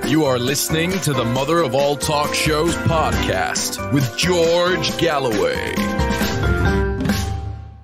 You are listening to the Mother of All Talk Shows podcast with George Galloway.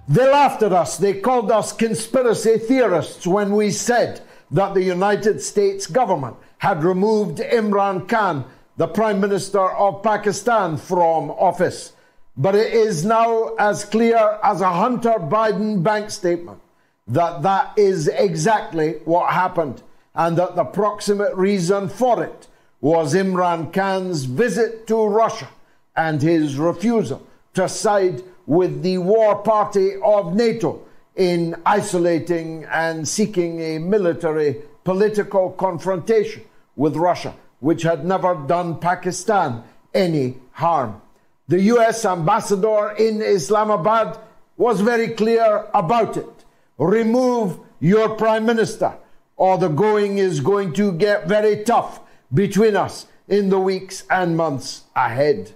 They laughed at us. They called us conspiracy theorists when we said that the United States government had removed Imran Khan, the Prime Minister of Pakistan, from office. But it is now as clear as a Hunter Biden bank statement that that is exactly what happened, and that the proximate reason for it was Imran Khan's visit to Russia and his refusal to side with the war party of NATO in isolating and seeking a military political confrontation with Russia, which had never done Pakistan any harm. The US ambassador in Islamabad was very clear about it. Remove your prime minister, or the going is going to get very tough between us in the weeks and months ahead.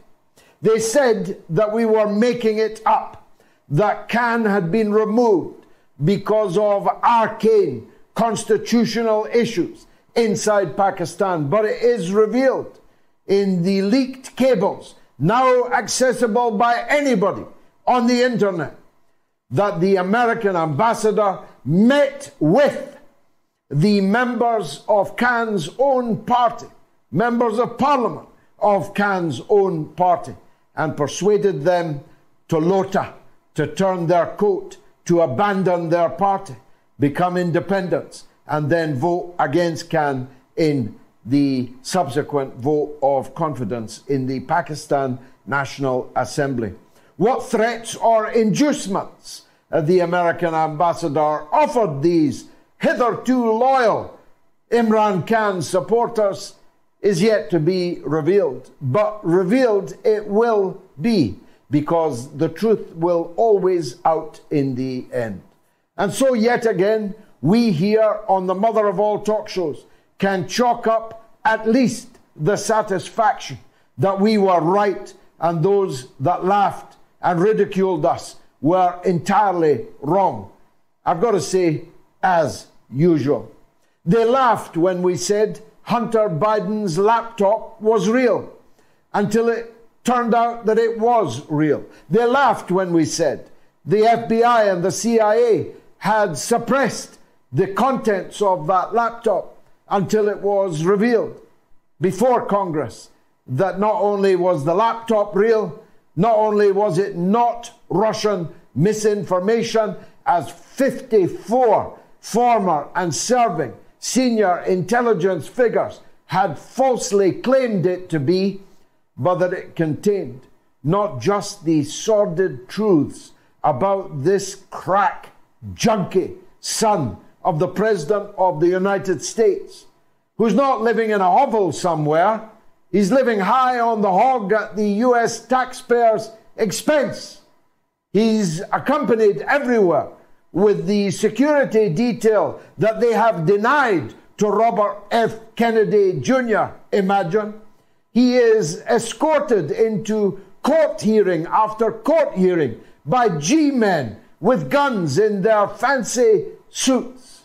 They said that we were making it up, that Khan had been removed because of arcane constitutional issues inside Pakistan. But it is revealed in the leaked cables, now accessible by anybody on the internet, that the American ambassador met with the members of Khan's own party, members of parliament of Khan's own party, and persuaded them to lota, to turn their coat, to abandon their party, become independents, and then vote against Khan in the subsequent vote of confidence in the Pakistan National Assembly. What threats or inducements the American ambassador offered these hitherto loyal Imran Khan supporters is yet to be revealed. But revealed it will be, because the truth will always out in the end. And so yet again, we here on the Mother of All Talk Shows can chalk up at least the satisfaction that we were right and those that laughed and ridiculed us were entirely wrong. I've got to say, as usual. They laughed when we said Hunter Biden's laptop was real, until it turned out that it was real. They laughed when we said the FBI and the CIA had suppressed the contents of that laptop, until it was revealed before Congress that not only was the laptop real, not only was it not Russian misinformation, as 54 former and serving senior intelligence figures had falsely claimed it to be, but that it contained not just the sordid truths about this crack junkie son of the President of the United States, who's not living in a hovel somewhere. He's living high on the hog at the US taxpayers' expense. He's accompanied everywhere with the security detail that they have denied to Robert F. Kennedy Jr., imagine. He is escorted into court hearing after court hearing by G-men with guns in their fancy suits.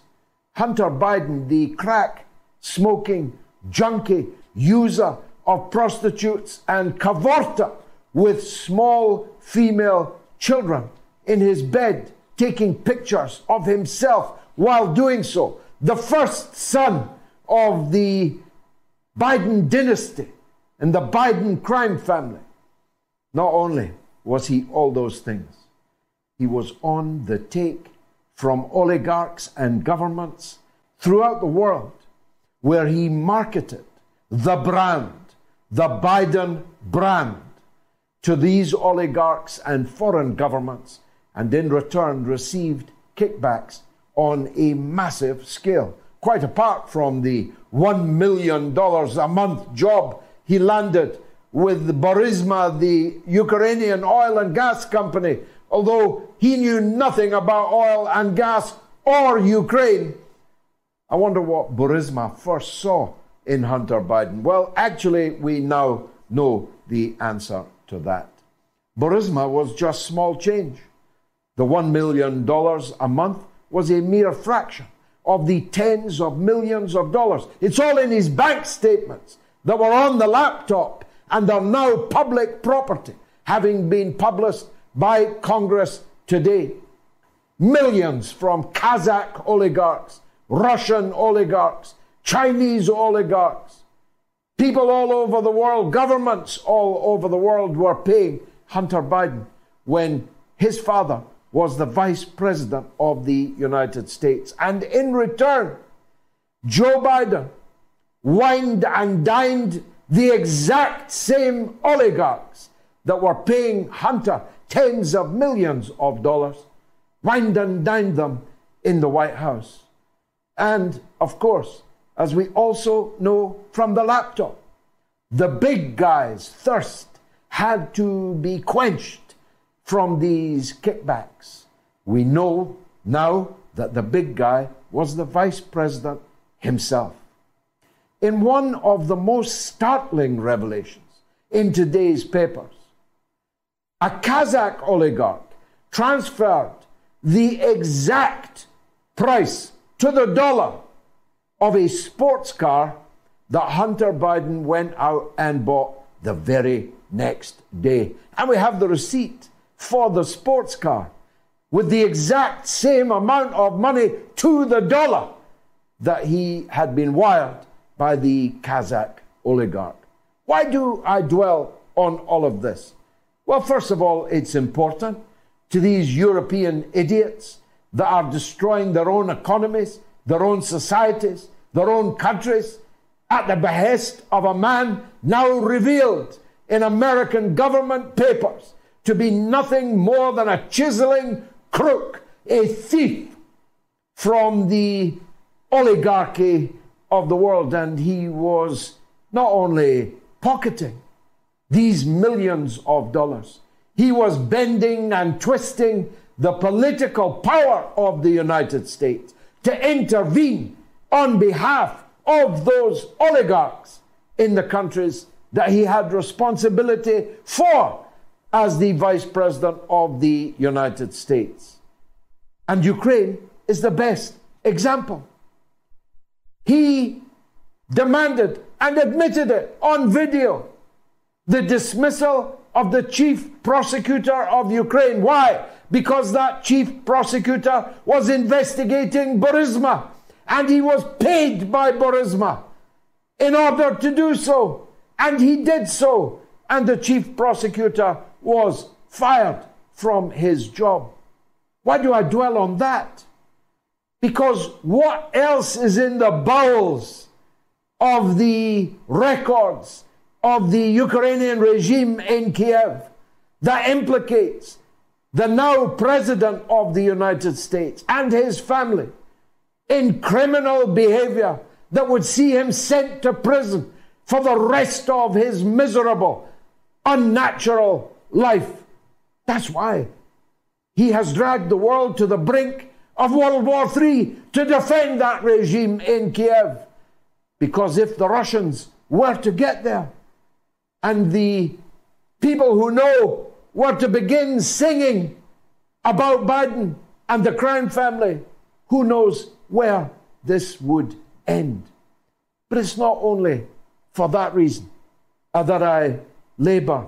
Hunter Biden, the crack-smoking, junkie, user of prostitutes and cavorter with small female children in his bed, taking pictures of himself while doing so. The first son of the Biden dynasty and the Biden crime family. Not only was he all those things, he was on the take from oligarchs and governments throughout the world, where he marketed the brand, the Biden brand, to these oligarchs and foreign governments, and in return received kickbacks on a massive scale, quite apart from the $1 million a month job he landed with Burisma, the Ukrainian oil and gas company, although he knew nothing about oil and gas or Ukraine. I wonder what Burisma first saw in Hunter Biden. Well, actually, we now know the answer to that. Burisma was just small change. The $1 million a month was a mere fraction of the tens of millions of dollars. It's all in his bank statements that were on the laptop and are now public property, having been published by Congress today. Millions from Kazakh oligarchs, Russian oligarchs, Chinese oligarchs, people all over the world, governments all over the world were paying Hunter Biden when his father was the vice president of the United States. And in return, Joe Biden wined and dined the exact same oligarchs that were paying Hunter tens of millions of dollars, wined and dined them in the White House. And of course, as we also know from the laptop, the big guy's thirst had to be quenched from these kickbacks. We know now that the big guy was the vice president himself. In one of the most startling revelations in today's papers, a Kazakh oligarch transferred the exact price to the dollar of a sports car that Hunter Biden went out and bought the very next day. And we have the receipt for the sports car with the exact same amount of money to the dollar that he had been wired by the Kazakh oligarch. Why do I dwell on all of this? Well, first of all, it's important to these European idiots that are destroying their own economies, their own societies, their own countries, at the behest of a man now revealed in American government papers to be nothing more than a chiseling crook, a thief from the oligarchy of the world. And he was not only pocketing these millions of dollars, he was bending and twisting the political power of the United States to intervene on behalf of those oligarchs in the countries that he had responsibility for as the vice president of the United States. And Ukraine is the best example. He demanded and admitted it on video, the dismissal of the chief prosecutor of Ukraine. Why? Because that chief prosecutor was investigating Burisma, and he was paid by Burisma in order to do so. And he did so. And the chief prosecutor was fired from his job. Why do I dwell on that? Because what else is in the bowels of the records of the Ukrainian regime in Kiev that implicates the now president of the United States and his family in criminal behavior that would see him sent to prison for the rest of his miserable, unnatural life? That's why he has dragged the world to the brink of World War III to defend that regime in Kiev. Because if the Russians were to get there, and the people who know were to begin singing about Biden and the crime family, who knows where this would end. But it's not only for that reason that I labor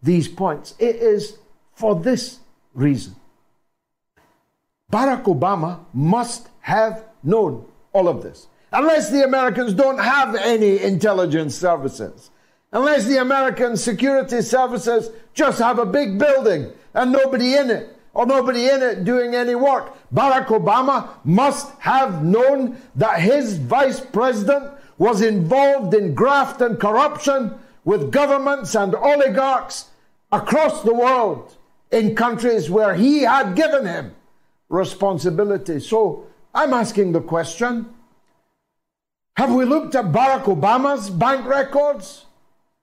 these points. It is for this reason. Barack Obama must have known all of this. Unless the Americans don't have any intelligence services. Unless the American security services just have a big building and nobody in it, or nobody in it doing any work. Barack Obama must have known that his vice president was involved in graft and corruption with governments and oligarchs across the world in countries where he had given him responsibility. So I'm asking the question, have we looked at Barack Obama's bank records?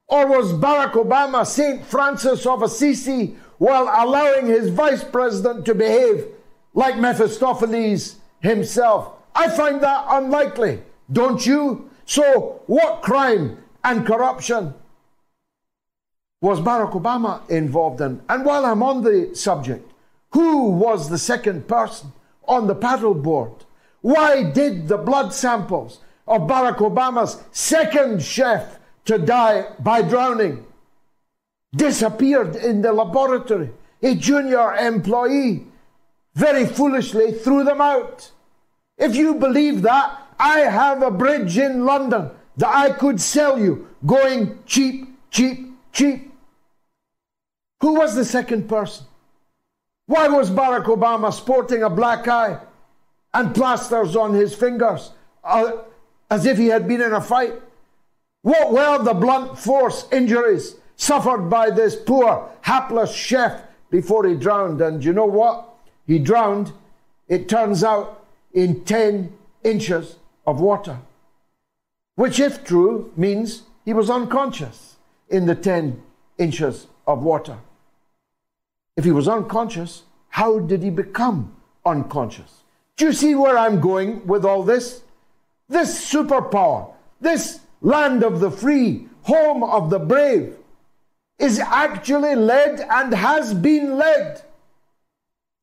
Or was Barack Obama St. Francis of Assisi while allowing his vice president to behave like Mephistopheles himself? I find that unlikely, don't you? So what crime and corruption was Barack Obama involved in? And while I'm on the subject, who was the second person on the paddleboard Why did the blood samples of Barack Obama's second chef to die by drowning disappeared in the laboratory? A junior employee very foolishly threw them out. If you believe that, I have a bridge in London that I could sell you, going cheap, cheap, cheap. Who was the second person? Why was Barack Obama sporting a black eye and plasters on his fingers as if he had been in a fight? What were the blunt force injuries suffered by this poor, hapless chef before he drowned? And you know what? He drowned, it turns out, in 10 inches of water, which, if true, means he was unconscious in the 10 inches of water. If he was unconscious, how did he become unconscious? Do you see where I'm going with all this? This superpower, this land of the free, home of the brave, is actually led and has been led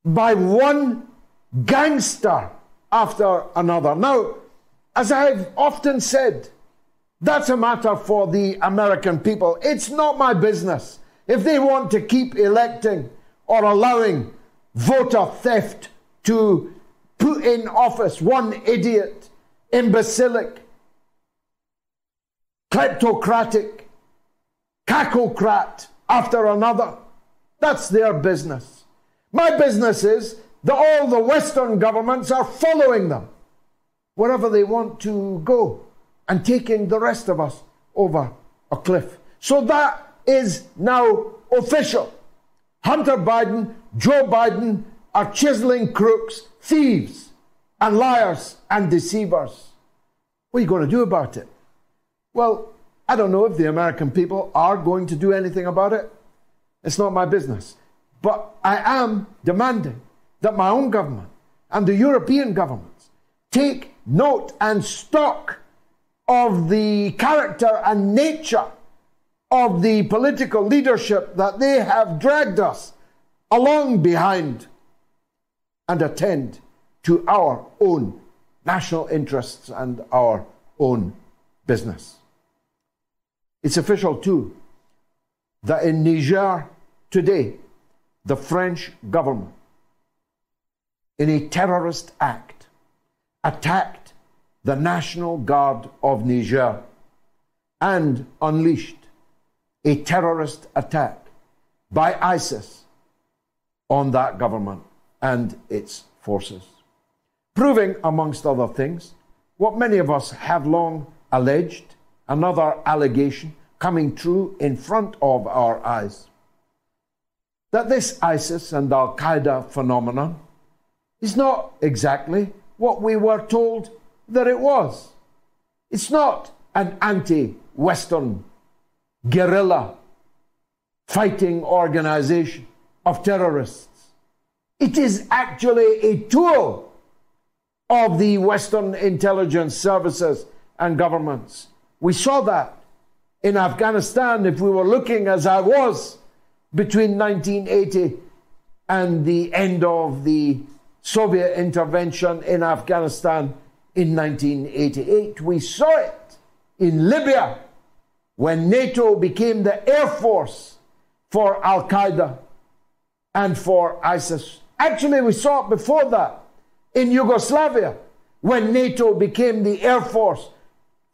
by one gangster after another. Now, as I've often said, that's a matter for the American people. It's not my business. If they want to keep electing or allowing voter theft to put in office one idiot, imbecilic, kleptocratic, cacocrat after another, that's their business. My business is that all the Western governments are following them wherever they want to go and taking the rest of us over a cliff. So that is now official. Hunter Biden, Joe Biden are chiseling crooks, thieves, and liars and deceivers. What are you going to do about it? Well, I don't know if the American people are going to do anything about it. It's not my business. But I am demanding that my own government and the European governments take note and stock of the character and nature of the political leadership that they have dragged us along behind, and attend to our own national interests and our own business. It's official too that in Niger today, the French government, in a terrorist act, attacked the National Guard of Niger and unleashed a terrorist attack by ISIS on that government and its forces, proving, amongst other things, what many of us have long alleged, another allegation coming true in front of our eyes, that this ISIS and Al-Qaeda phenomenon is not exactly what we were told that it was. It's not an anti-Western guerrilla fighting organization of terrorists. It is actually a tool of the Western intelligence services and governments. We saw that in Afghanistan. If we were looking, as I was, between 1980 and the end of the Soviet intervention in Afghanistan in 1988. We saw it in Libya when NATO became the air force for Al-Qaeda and for ISIS. Actually, we saw it before that in Yugoslavia when NATO became the air force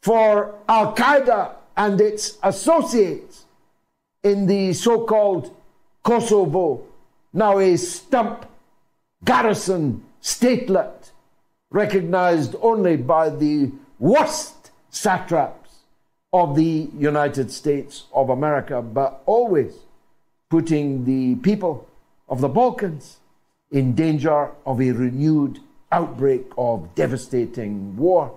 for Al-Qaeda and its associates in the so-called Kosovo, now a stump garrison statelet recognized only by the worst satraps of the United States of America, but always putting the people of the Balkans in danger of a renewed outbreak of devastating war.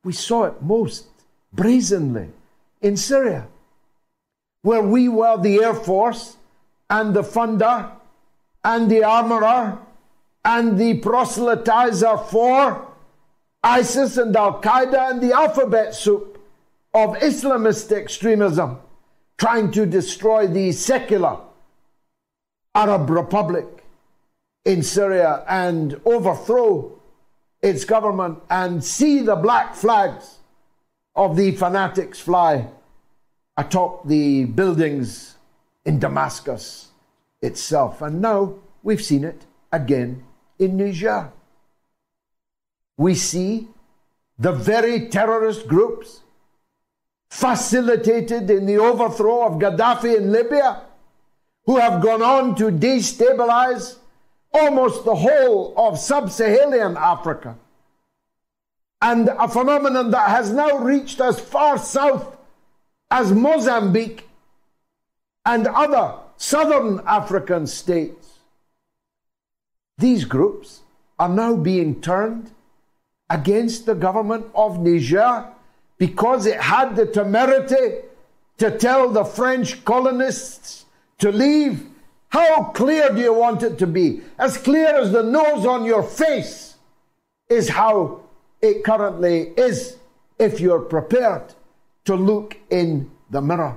We saw it most brazenly in Syria, where we were the Air Force and the funder and the armorer and the proselytizer for ISIS and Al-Qaeda and the alphabet soup of Islamist extremism, trying to destroy the secular Arab Republic in Syria and overthrow its government and see the black flags of the fanatics fly atop the buildings in Damascus itself. And now we've seen it again in Niger. We see the very terrorist groups facilitated in the overthrow of Gaddafi in Libya, who have gone on to destabilize almost the whole of sub-Saharan Africa, and a phenomenon that has now reached as far south as Mozambique and other southern African states. These groups are now being turned against the government of Niger because it had the temerity to tell the French colonists to leave. How clear do you want it to be? As clear as the nose on your face is how it currently is if you're prepared to look in the mirror.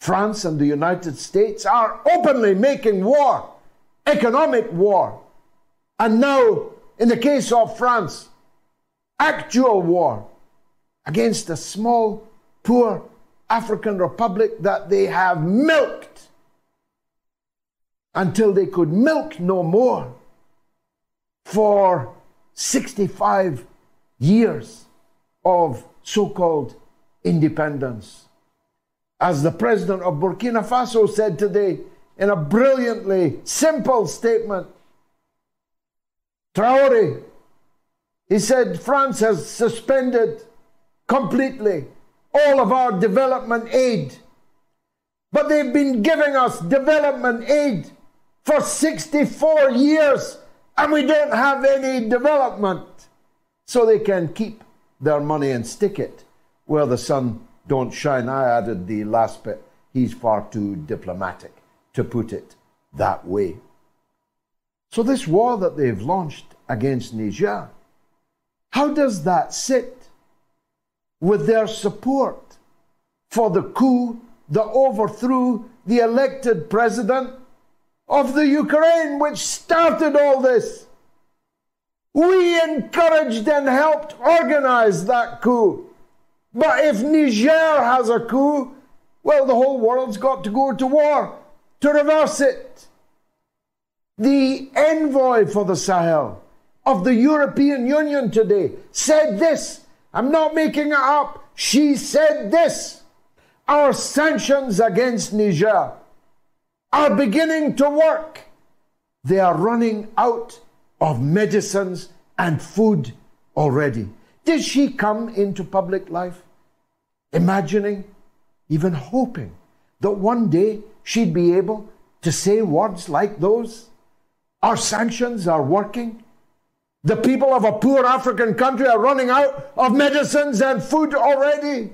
France and the United States are openly making war, economic war. And now, in the case of France, actual war against a small, poor African republic that they have milked until they could milk no more for 65 years of so-called independence. As the president of Burkina Faso said today in a brilliantly simple statement, Traoré, he said, France has suspended completely all of our development aid. But they've been giving us development aid for 64 years and we don't have any development. So they can keep their money and stick it where the sun don't shine. I added the last bit. He's far too diplomatic to put it that way. So this war that they've launched against Niger, how does that sit with their support for the coup that overthrew the elected president of the Ukraine, which started all this? We encouraged and helped organize that coup. But if Niger has a coup, well, the whole world's got to go to war to reverse it. The envoy for the Sahel of the European Union today said this. I'm not making it up. She said this. Our sanctions against Niger are beginning to work. They are running out of medicines and food already. Did she come into public life imagining, even hoping, that one day she'd be able to say words like those? Our sanctions are working. The people of a poor African country are running out of medicines and food already.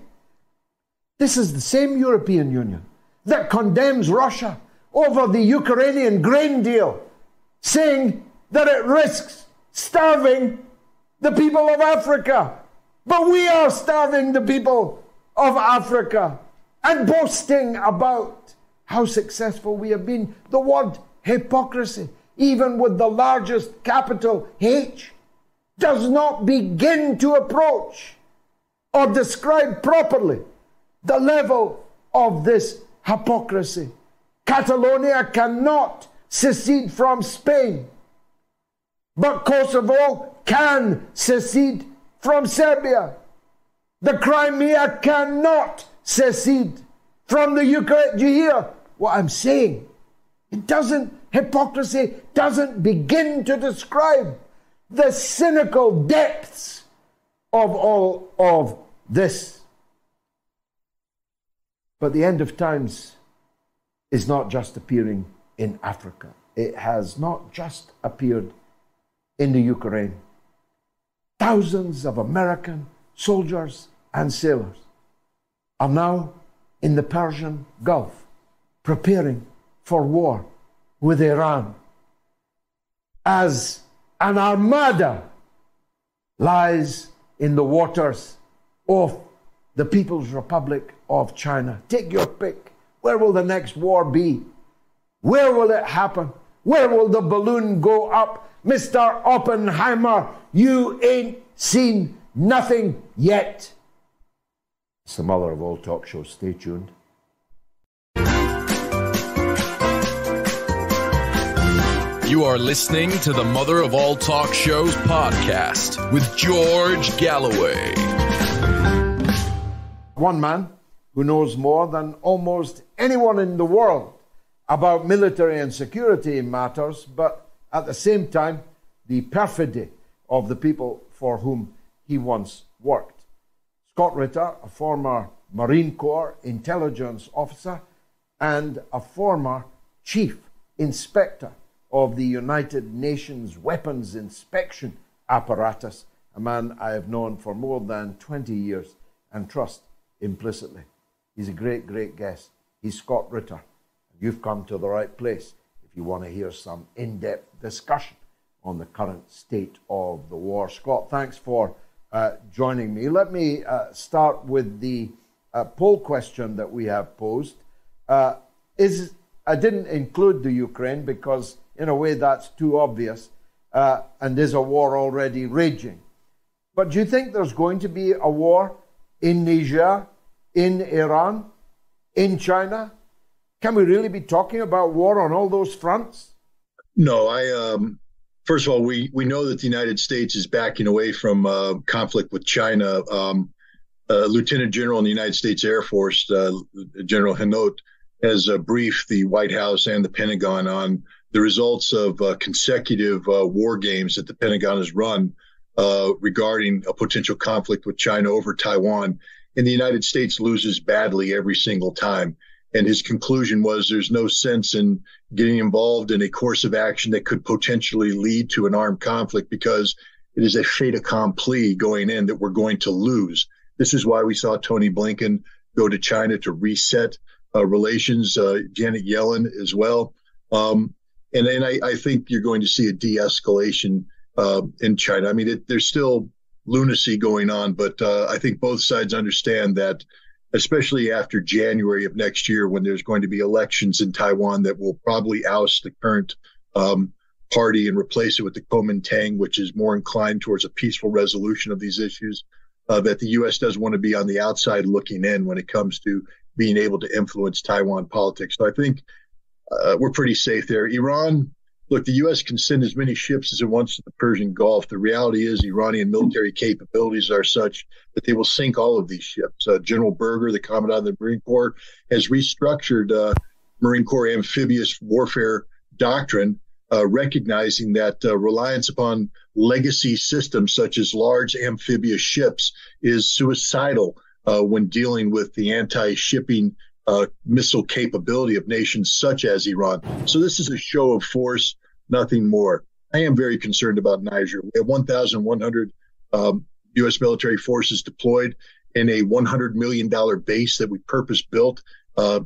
This is the same European Union that condemns Russia over the Ukrainian grain deal, saying that it risks starving the people of Africa. But we are starving the people of Africa and boasting about how successful we have been. The word hypocrisy, even with the largest capital H, does not begin to approach or describe properly the level of this hypocrisy. Catalonia cannot secede from Spain, but Kosovo can secede from Serbia. The Crimea cannot secede from the Ukraine. Do you hear what I'm saying? Hypocrisy doesn't begin to describe the cynical depths of all of this. But the end of times is not just appearing in Africa. It has not just appeared in the Ukraine. Thousands of American soldiers and sailors are now in the Persian Gulf preparing for war with Iran, as an armada lies in the waters of the People's Republic of China. Take your pick. Where will the next war be? Where will it happen? Where will the balloon go up Mr. Oppenheimer, you ain't seen nothing yet. It's the mother of all talk shows. Stay tuned. You are listening to the Mother of All Talk Shows podcast with George Galloway. One man who knows more than almost anyone in the world about military and security matters, but at the same time, the perfidy of the people for whom he once worked. Scott Ritter, a former Marine Corps intelligence officer and a former chief inspector of the United Nations weapons inspection apparatus, a man I have known for more than 20 years and trust implicitly. He's a great, great guest. He's Scott Ritter. You've come to the right place if you want to hear some in-depth discussion on the current state of the war. Scott, thanks for joining me. Let me start with the poll question that we have posed. I didn't include the Ukraine because, in a way, that's too obvious, and is a war already raging. But do you think there's going to be a war in Niger, in Iran, in China? Can we really be talking about war on all those fronts? No, first of all, we know that the United States is backing away from conflict with China. Lieutenant General in the United States Air Force, General Hinault, has briefed the White House and the Pentagon on the results of consecutive war games that the Pentagon has run regarding a potential conflict with China over Taiwan. And the United States loses badly every single time. And his conclusion was there's no sense in getting involved in a course of action that could potentially lead to an armed conflict because it is a fait accompli going in that we're going to lose. This is why we saw Tony Blinken go to China to reset relations, Janet Yellen as well. And I think you're going to see a de-escalation in China. I mean, there's still lunacy going on, but I think both sides understand that, especially after January of next year, when there's going to be elections in Taiwan that will probably oust the current party and replace it with the Kuomintang, which is more inclined towards a peaceful resolution of these issues, that the U.S. doesn't want to be on the outside looking in when it comes to being able to influence Taiwan politics. So I think we're pretty safe there. Iran, look, the U.S. can send as many ships as it wants to the Persian Gulf. The reality is Iranian military capabilities are such that they will sink all of these ships. General Berger, the Commandant of the Marine Corps, has restructured Marine Corps amphibious warfare doctrine, recognizing that reliance upon legacy systems such as large amphibious ships is suicidal when dealing with the anti-shipping missile capability of nations such as Iran. So this is a show of force, nothing more. I am very concerned about Niger. We have 1,100 U.S. military forces deployed in a $100 million base that we purpose-built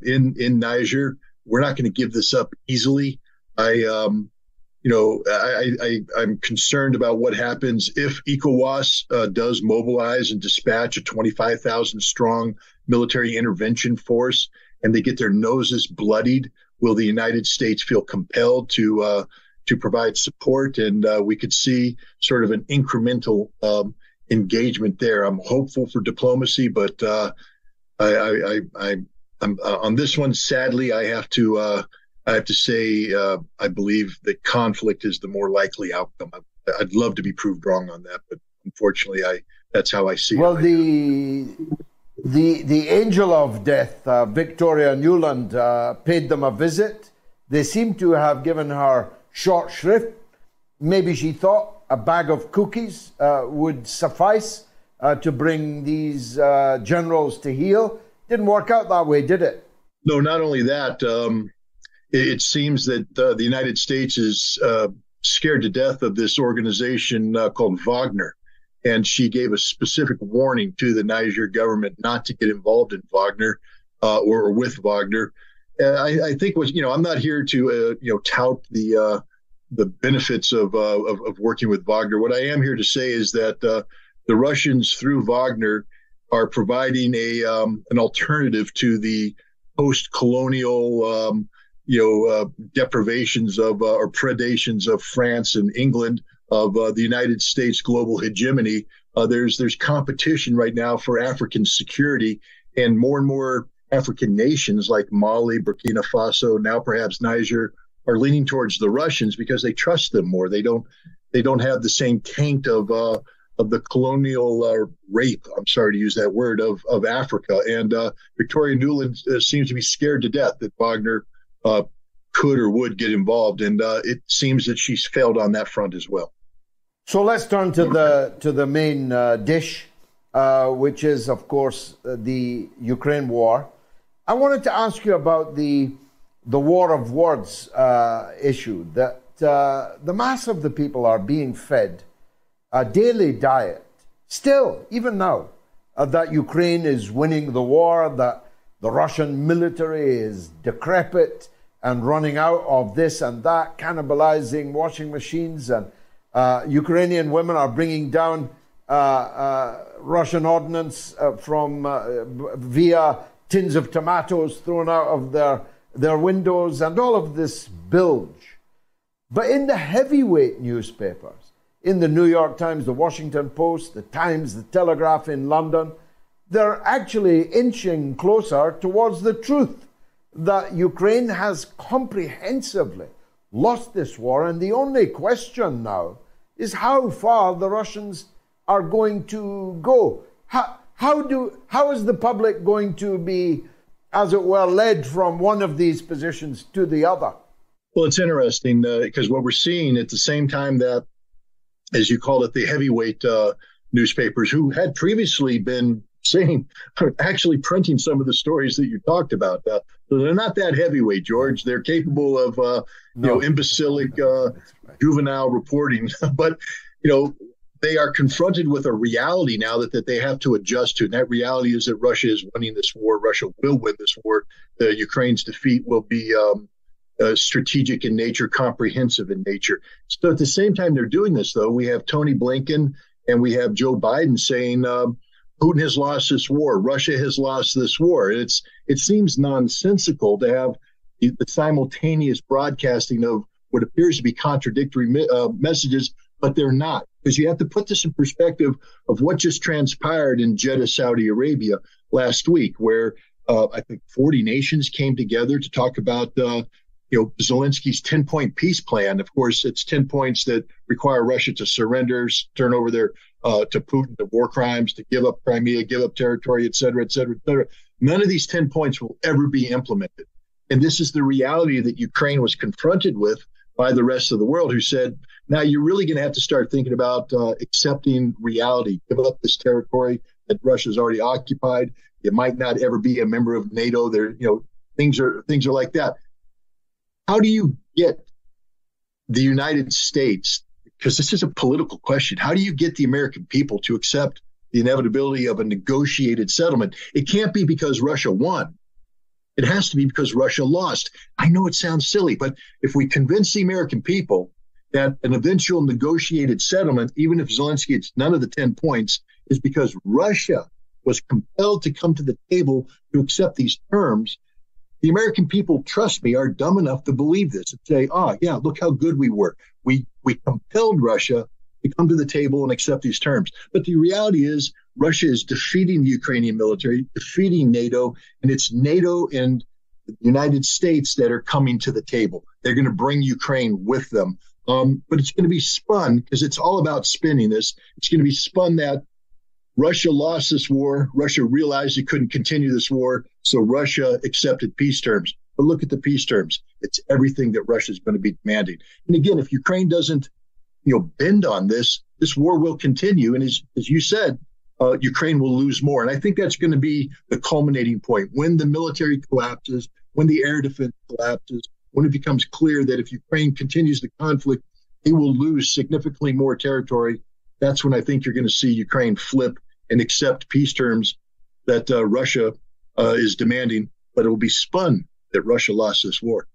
in Niger. We're not going to give this up easily. I'm concerned about what happens if ECOWAS does mobilize and dispatch a 25,000 strong military intervention force and they get their noses bloodied. Will the United States feel compelled to provide support? And we could see sort of an incremental engagement there. I'm hopeful for diplomacy, but I'm on this one. Sadly, I have to say I believe that conflict is the more likely outcome. I'd love to be proved wrong on that, but unfortunately, that's how I see it. Well, the angel of death, Victoria Nuland, paid them a visit. They seem to have given her short shrift. Maybe she thought a bag of cookies would suffice to bring these generals to heel. Didn't work out that way, did it? No, not only that. It seems that the United States is scared to death of this organization called Wagner. And she gave a specific warning to the Niger government not to get involved in Wagner or with Wagner. I think I'm not here to tout the benefits of working with Wagner. What I am here to say is that the Russians through Wagner are providing an alternative to the post-colonial deprivations of or predations of France and England, of the United States global hegemony. There's competition right now for African security, and more African nations like Mali, Burkina Faso, now perhaps Niger, are leaning towards the Russians because they trust them more. They don't have the same taint of the colonial rape. I'm sorry to use that word of Africa. And Victoria Nuland seems to be scared to death that Wagner could or would get involved, and it seems that she's failed on that front as well. So let's turn to the main dish, which is, of course, the Ukraine war. I wanted to ask you about the war of words issue, that the mass of the people are being fed a daily diet, still, even now, that Ukraine is winning the war, that the Russian military is decrepit and running out of this and that, cannibalizing washing machines, and Ukrainian women are bringing down Russian ordnance via tins of tomatoes thrown out of their windows, and all of this bilge. But in the heavyweight newspapers, in the New York Times, the Washington Post, the Times, the Telegraph in London, they're actually inching closer towards the truth that Ukraine has comprehensively lost this war, and the only question now is how far the Russians are going to go. How is the public going to be, as it were, led from one of these positions to the other? Well, it's interesting because what we're seeing at the same time that, as you called it, the heavyweight newspapers, who had previously been saying, actually printing some of the stories that you talked about. So they're not that heavyweight, George. They're capable of, imbecilic, juvenile reporting. But, they are confronted with a reality now that they have to adjust to. And that reality is that Russia is winning this war. Russia will win this war. Ukraine's defeat will be strategic in nature, comprehensive in nature. So at the same time they're doing this, though, we have Tony Blinken and we have Joe Biden saying Putin has lost this war. Russia has lost this war. It seems nonsensical to have the simultaneous broadcasting of what appears to be contradictory messages, but they're not. Because you have to put this in perspective of what just transpired in Jeddah, Saudi Arabia last week, where I think 40 nations came together to talk about Zelensky's 10-point peace plan. Of course, it's 10 points that require Russia to surrender, turn over to Putin the war crimes, to give up Crimea, give up territory, et cetera, et cetera, et cetera. None of these 10 points will ever be implemented. And this is the reality that Ukraine was confronted with by the rest of the world, who said, now you're really going to have to start thinking about accepting reality, give up this territory that Russia's already occupied. It might not ever be a member of NATO. Things are like that. How do you get the United States, because this is a political question, how do you get the American people to accept the inevitability of a negotiated settlement? It can't be because Russia won. It has to be because Russia lost. I know it sounds silly, but if we convince the American people that an eventual negotiated settlement, even if Zelensky gets none of the 10 points, is because Russia was compelled to come to the table to accept these terms, the American people, trust me, are dumb enough to believe this and say, yeah, look how good we were. We compelled Russia to come to the table and accept these terms. But the reality is Russia is defeating the Ukrainian military, defeating NATO, and it's NATO and the United States that are coming to the table. They're going to bring Ukraine with them. But it's going to be spun, because it's all about spinning this. It's going to be spun that Russia lost this war. Russia realized it couldn't continue this war, so Russia accepted peace terms. But look at the peace terms. It's everything that Russia is going to be demanding. And again, if Ukraine doesn't, bend on this, this war will continue. And as you said, Ukraine will lose more. And I think that's going to be the culminating point. When the military collapses, when the air defense collapses, when it becomes clear that if Ukraine continues the conflict, they will lose significantly more territory. That's when I think you're going to see Ukraine flip and accept peace terms that Russia is demanding, but it will be spun that Russia lost this war.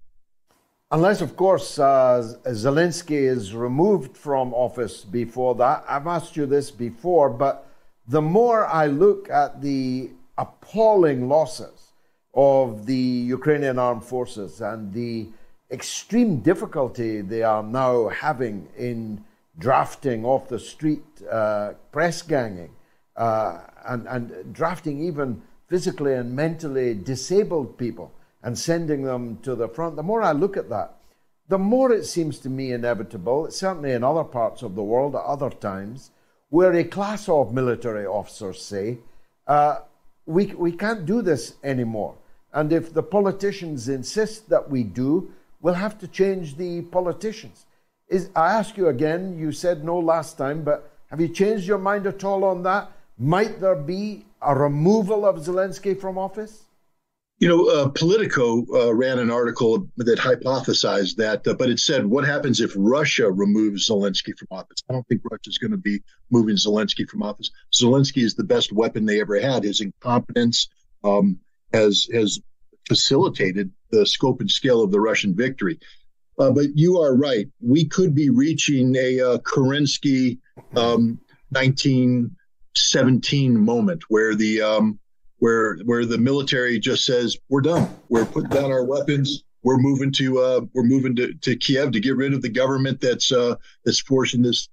Unless, of course, Zelensky is removed from office before that. I've asked you this before, but the more I look at the appalling losses of the Ukrainian armed forces and the extreme difficulty they are now having in drafting off the street, press ganging, and drafting even physically and mentally disabled people and sending them to the front. The more I look at that, the more it seems to me inevitable, certainly in other parts of the world at other times, where a class of military officers say, we can't do this anymore. And if the politicians insist that we do, we'll have to change the politicians. I ask you again, you said no last time, but have you changed your mind at all on that? Might there be a removal of Zelensky from office? You know, Politico ran an article that hypothesized that, but it said, what happens if Russia removes Zelensky from office? I don't think Russia's going to be moving Zelensky from office. Zelensky is the best weapon they ever had. His incompetence has facilitated the scope and scale of the Russian victory. But you are right. We could be reaching a Kerensky 1917 moment where the military just says, we're done. We're putting down our weapons. We're moving to Kiev to get rid of the government that's forcing this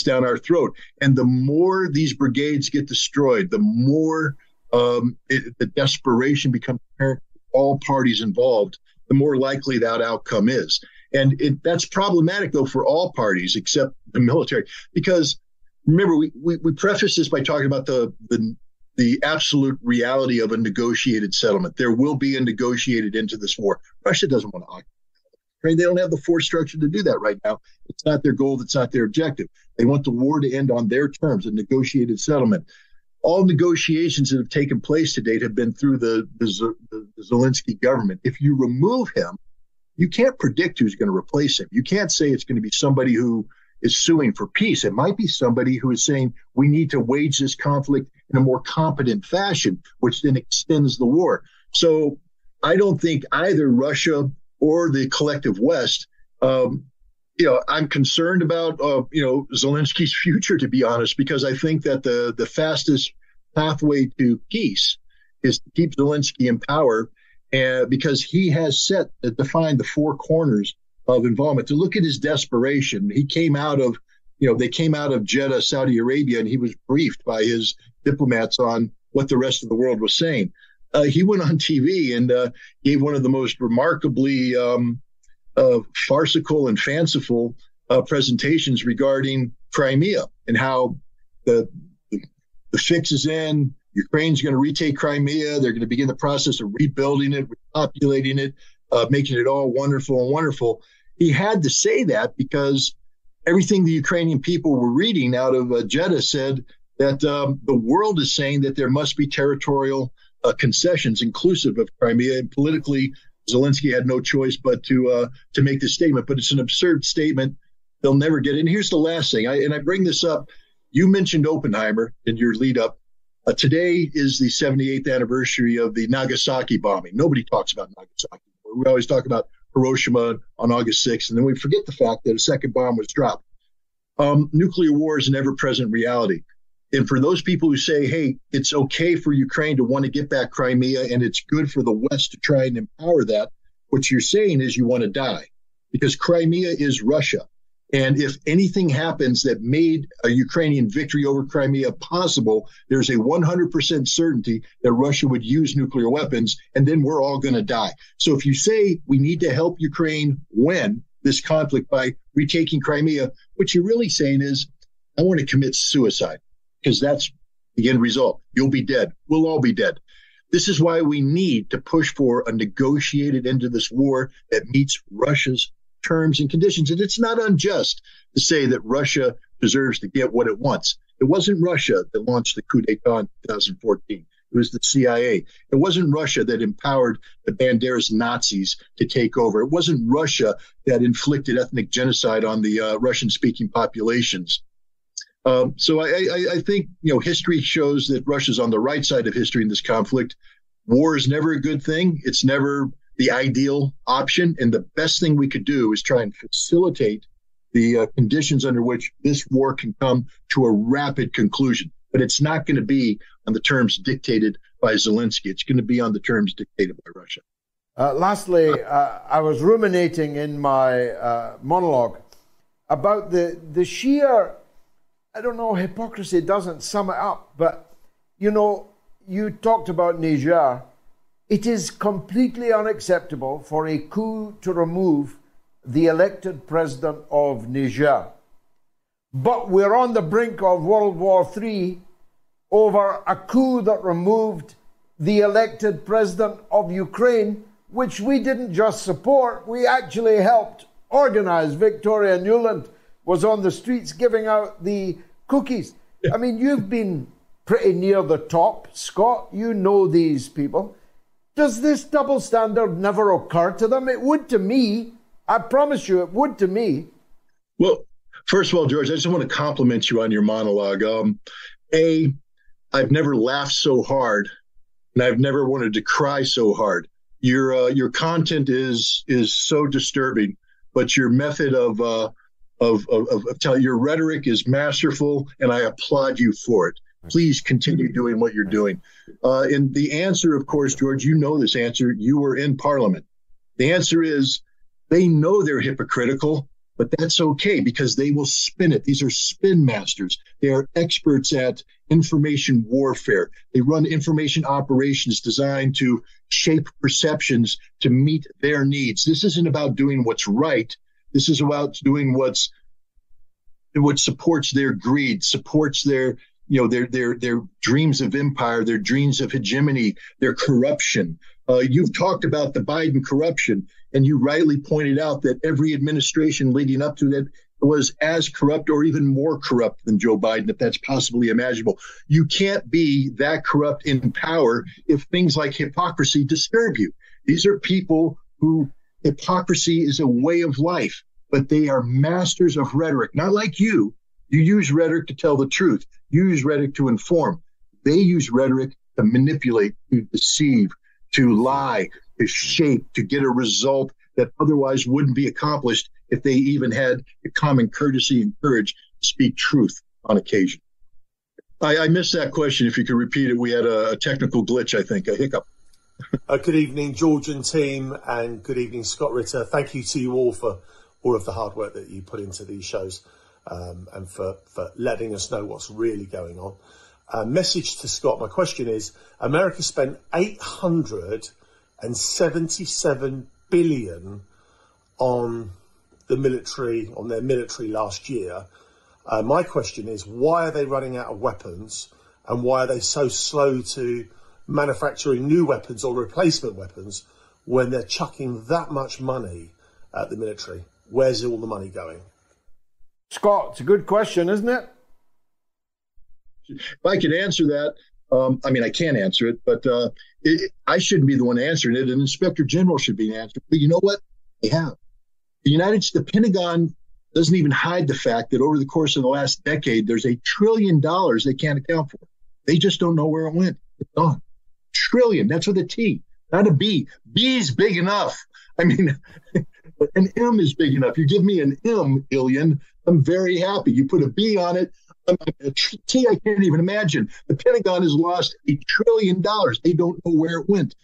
down our throat. And the more these brigades get destroyed, the more the desperation becomes apparent to all parties involved, the more likely that outcome is. And that's problematic, though, for all parties except the military, because remember, we preface this by talking about the absolute reality of a negotiated settlement. There will be a negotiated end to this war. Russia doesn't want to occupy. Right? They don't have the force structure to do that right now. It's not their goal. It's not their objective. They want the war to end on their terms, a negotiated settlement. All negotiations that have taken place to date have been through the Zelensky government. If you remove him, you can't predict who's going to replace him. You can't say it's going to be somebody who is suing for peace. It might be somebody who is saying we need to wage this conflict in a more competent fashion, which then extends the war. So I don't think either Russia or the collective West, I'm concerned about, Zelensky's future, to be honest, because I think that the fastest pathway to peace is to keep Zelensky in power, because he has defined the four corners of involvement. To look at his desperation, he came out of, they came out of Jeddah, Saudi Arabia, and he was briefed by his diplomats on what the rest of the world was saying. He went on TV and gave one of the most remarkably farcical and fanciful presentations regarding Crimea and how the fix is in. Ukraine's going to retake Crimea. They're going to begin the process of rebuilding it, repopulating it, making it all wonderful and wonderful. He had to say that because everything the Ukrainian people were reading out of Jeddah said that the world is saying that there must be territorial concessions inclusive of Crimea. And politically, Zelensky had no choice but to make this statement. But it's an absurd statement. They'll never get it. And here's the last thing. I bring this up. You mentioned Oppenheimer in your lead up. Today is the 78th anniversary of the Nagasaki bombing. Nobody talks about Nagasaki. We always talk about Hiroshima on August 6th, and then we forget the fact that a second bomb was dropped. Nuclear war is an ever-present reality. And for those people who say, hey, it's okay for Ukraine to want to get back Crimea and it's good for the West to try and empower that, what you're saying is you want to die, because Crimea is Russia. And if anything happens that made a Ukrainian victory over Crimea possible, there's a 100% certainty that Russia would use nuclear weapons, and then we're all going to die. So if you say we need to help Ukraine win this conflict by retaking Crimea, what you're really saying is, I want to commit suicide, because that's the end result. You'll be dead. We'll all be dead. This is why we need to push for a negotiated end to this war that meets Russia's terms and conditions. And it's not unjust to say that Russia deserves to get what it wants. It wasn't Russia that launched the coup d'etat in 2014. It was the CIA. It wasn't Russia that empowered the Banderas Nazis to take over. It wasn't Russia that inflicted ethnic genocide on the Russian-speaking populations. So I think, history shows that Russia's on the right side of history in this conflict. War is never a good thing. It's never the ideal option. And the best thing we could do is try and facilitate the conditions under which this war can come to a rapid conclusion. but it's not going to be on the terms dictated by Zelensky. It's going to be on the terms dictated by Russia. Lastly, I was ruminating in my monologue about the sheer, I don't know, hypocrisy doesn't sum it up, but, you know, you talked about Niger. It is completely unacceptable for a coup to remove the elected president of Niger. But we're on the brink of World War III over a coup that removed the elected president of Ukraine, which we didn't just support, we actually helped organize. Victoria Nuland was on the streets giving out the cookies. I mean, you've been pretty near the top, Scott. You know these people. Does this double standard never occur to them? It would to me. I promise you, it would to me. Well, first of all, George, I just want to compliment you on your monologue. I've never laughed so hard, and I've never wanted to cry so hard. Your content is so disturbing, but your method of telling, your rhetoric is masterful, and I applaud you for it. Please continue doing what you're doing. And the answer, of course, George, you know this answer. You were in Parliament. The answer is they know they're hypocritical, but that's okay because they will spin it. These are spin masters. They are experts at information warfare. They run information operations designed to shape perceptions to meet their needs. This isn't about doing what's right. This is about doing what supports their greed, supports their dreams of empire, their dreams of hegemony, their corruption. You've talked about the Biden corruption, and you rightly pointed out that every administration leading up to that was as corrupt or even more corrupt than Joe Biden, if that's possibly imaginable. You can't be that corrupt in power if things like hypocrisy disturb you. These are people who hypocrisy is a way of life, but they are masters of rhetoric, not like you. You use rhetoric to tell the truth. You use rhetoric to inform. They use rhetoric to manipulate, to deceive, to lie, to shape, to get a result that otherwise wouldn't be accomplished if they even had the common courtesy and courage to speak truth on occasion. I missed that question. If you could repeat it, we had a technical glitch, I think, a hiccup. Good evening, George and team, and good evening, Scott Ritter. Thank you to you all for all of the hard work that you put into these shows and for letting us know what's really going on. Message to Scott. My question is, America spent $877 billion on the military, on their military last year. My question is, why are they running out of weapons, and why are they so slow to manufacturing new weapons or replacement weapons when they're chucking that much money at the military? Where's all the money going? Scott, it's a good question, isn't it? If I could answer that, I can't answer it, but I shouldn't be the one answering it. An inspector general should be answering. But you know what? They have. The Pentagon doesn't even hide the fact that over the course of the last decade, there's $1 trillion they can't account for. They just don't know where it went. It's gone. Trillion. That's with a T, not a B. B is big enough. I mean, an M is big enough. You give me an M, Illion, I'm very happy. You put a B on it, a T, I can't even imagine. The Pentagon has lost $1 trillion. They don't know where it went.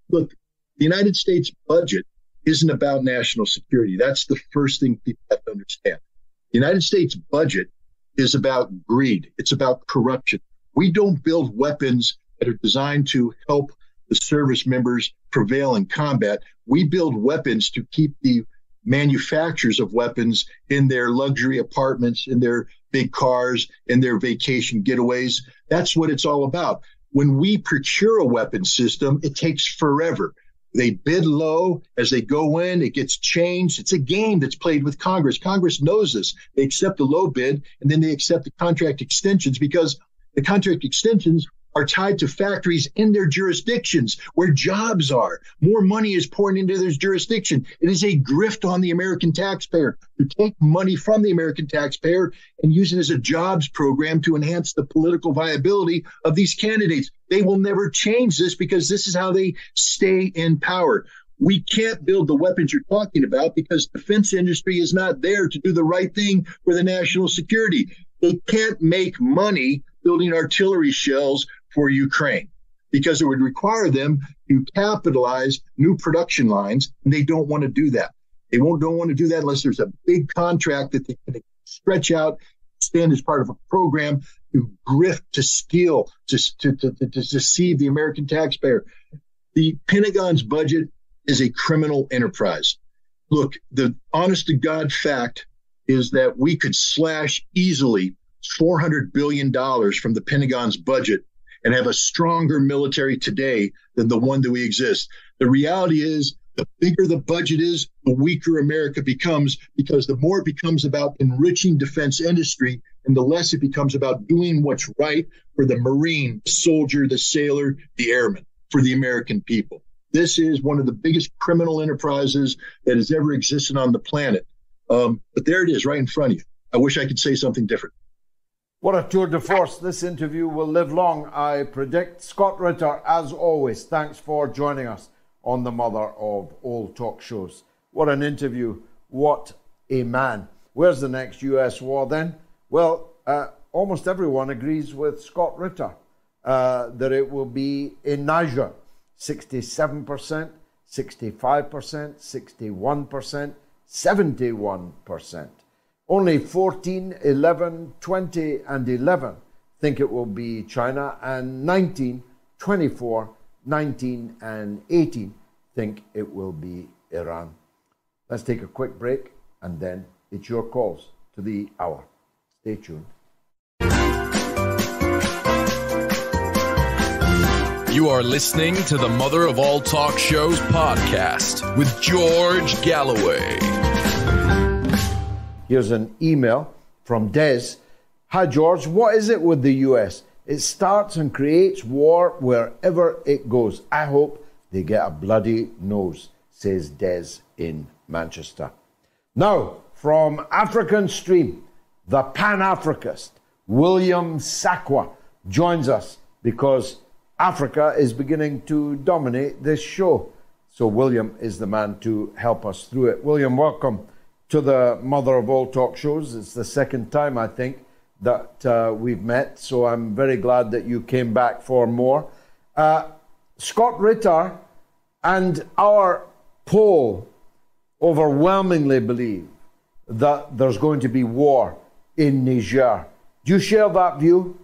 Look, the United States budget isn't about national security. That's the first thing people have to understand. The United States budget is about greed. It's about corruption. We don't build weapons that are designed to help the service members prevail in combat. We build weapons to keep the manufacturers of weapons in their luxury apartments, in their big cars, in their vacation getaways. That's what it's all about. When we procure a weapon system, it takes forever. They bid low. As they go in, it gets changed. It's a game that's played with Congress. Congress knows this. They accept the low bid, and then they accept the contract extensions because the contract extensions are tied to factories in their jurisdictions where jobs are. More money is pouring into their jurisdiction. It is a grift on the American taxpayer to take money from the American taxpayer and use it as a jobs program to enhance the political viability of these candidates. They will never change this because this is how they stay in power. We can't build the weapons you're talking about because the defense industry is not there to do the right thing for the national security. They can't make money building artillery shells for Ukraine because it would require them to capitalize new production lines, and they don't want to do that. They don't want to do that unless there's a big contract that they can stretch out, stand as part of a program to grift, to steal, to deceive the American taxpayer. The Pentagon's budget is a criminal enterprise. Look, the honest to God fact is that we could slash easily $400 billion from the Pentagon's budget and have a stronger military today than the one that we exist. The reality is, the bigger the budget is, the weaker America becomes, because the more it becomes about enriching defense industry and the less it becomes about doing what's right for the Marine, the soldier, the sailor, the airman, for the American people. This is one of the biggest criminal enterprises that has ever existed on the planet. But there it is, right in front of you. I wish I could say something different. What a tour de force. This interview will live long, I predict. Scott Ritter, as always, thanks for joining us on the mother of all talk shows. What an interview. What a man. Where's the next US war then? Well, almost everyone agrees with Scott Ritter that it will be in Niger. 67%, 65%, 61%, 71%. Only 14, 11, 20, and 11 think it will be China, and 19, 24, 19, and 18 think it will be Iran. Let's take a quick break, and then it's your calls to the hour. Stay tuned. You are listening to the Mother of All Talk Shows podcast with George Galloway. Here's an email from Des. Hi, George. What is it with the US? It starts and creates war wherever it goes. I hope they get a bloody nose, says Des in Manchester. Now, from African Stream, the Pan-Africanist, William Sakwa, joins us because Africa is beginning to dominate this show. So William is the man to help us through it. William, welcome to the mother of all talk shows. It's the second time, I think, that we've met, so I'm very glad that you came back for more. Scott Ritter and our poll overwhelmingly believe that there's going to be war in Niger. Do you share that view?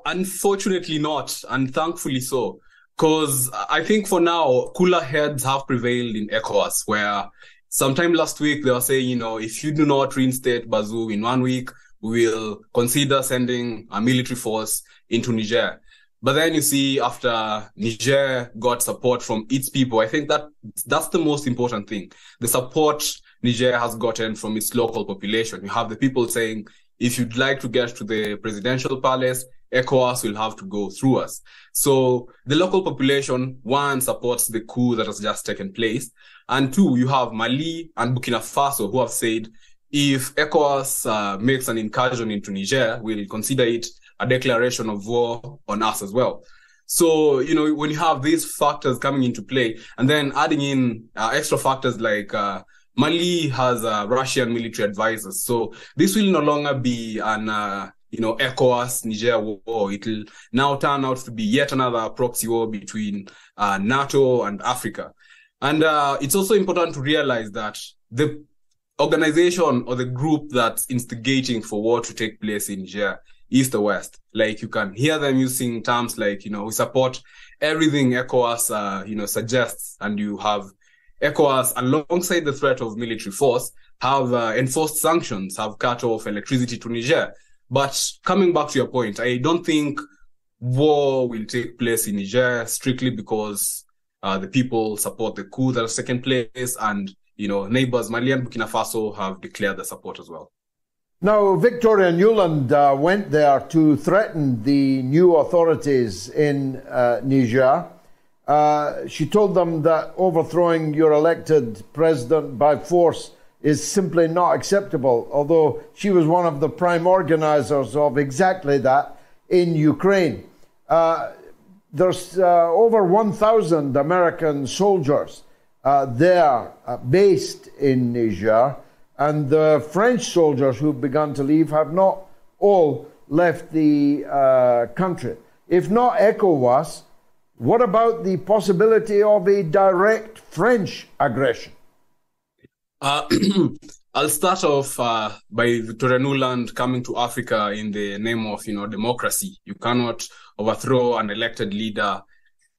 Unfortunately not, and thankfully so, because I think for now, cooler heads have prevailed in ECOWAS, where sometime last week they were saying, if you do not reinstate Bazoum in 1 week, we will consider sending a military force into Niger. But then you see, after Niger got support from its people, I think that's the most important thing. The support Niger has gotten from its local population. You have the people saying, if you'd like to get to the presidential palace, ECOWAS will have to go through us. So the local population, one, supports the coup that has just taken place. And two, you have Mali and Burkina Faso who have said, if ECOWAS makes an incursion into Niger, we'll consider it a declaration of war on us as well. So, when you have these factors coming into play, and then adding in extra factors like Mali has Russian military advisors. So this will no longer be an ECOWAS Niger war. It will now turn out to be yet another proxy war between NATO and Africa. And it's also important to realize that the organization or the group that's instigating for war to take place in Niger is the West. Like, you can hear them using terms like, we support everything ECOWAS, suggests. And you have ECOWAS, alongside the threat of military force, have enforced sanctions, have cut off electricity to Niger. But coming back to your point, I don't think war will take place in Niger strictly because the people support the coup that has taken place, and neighbors Mali and Burkina Faso have declared their support as well. Now, Victoria Newland went there to threaten the new authorities in Niger. She told them that overthrowing your elected president by force is simply not acceptable, although she was one of the prime organizers of exactly that in Ukraine. There's over 1,000 American soldiers there based in Niger, and the French soldiers who've begun to leave have not all left the country. If not ECOWAS, what about the possibility of a direct French aggression? I'll start off by Victoria Nuland coming to Africa in the name of, democracy. You cannot overthrow an elected leader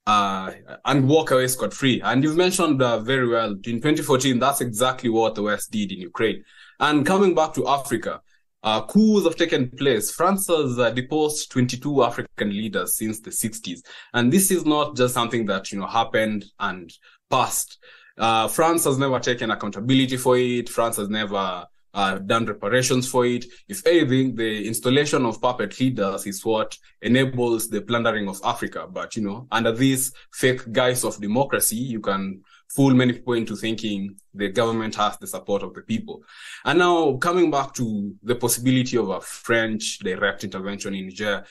and walk away scot-free. And you've mentioned very well, in 2014, that's exactly what the West did in Ukraine. And coming back to Africa, coups have taken place. France has deposed 22 African leaders since the 60s. And this is not just something that, happened and passed. France has never taken accountability for it. France has never done reparations for it. If anything, the installation of puppet leaders is what enables the plundering of Africa. But, under this fake guise of democracy, you can fool many people into thinking the government has the support of the people. And now coming back to the possibility of a French direct intervention in Niger,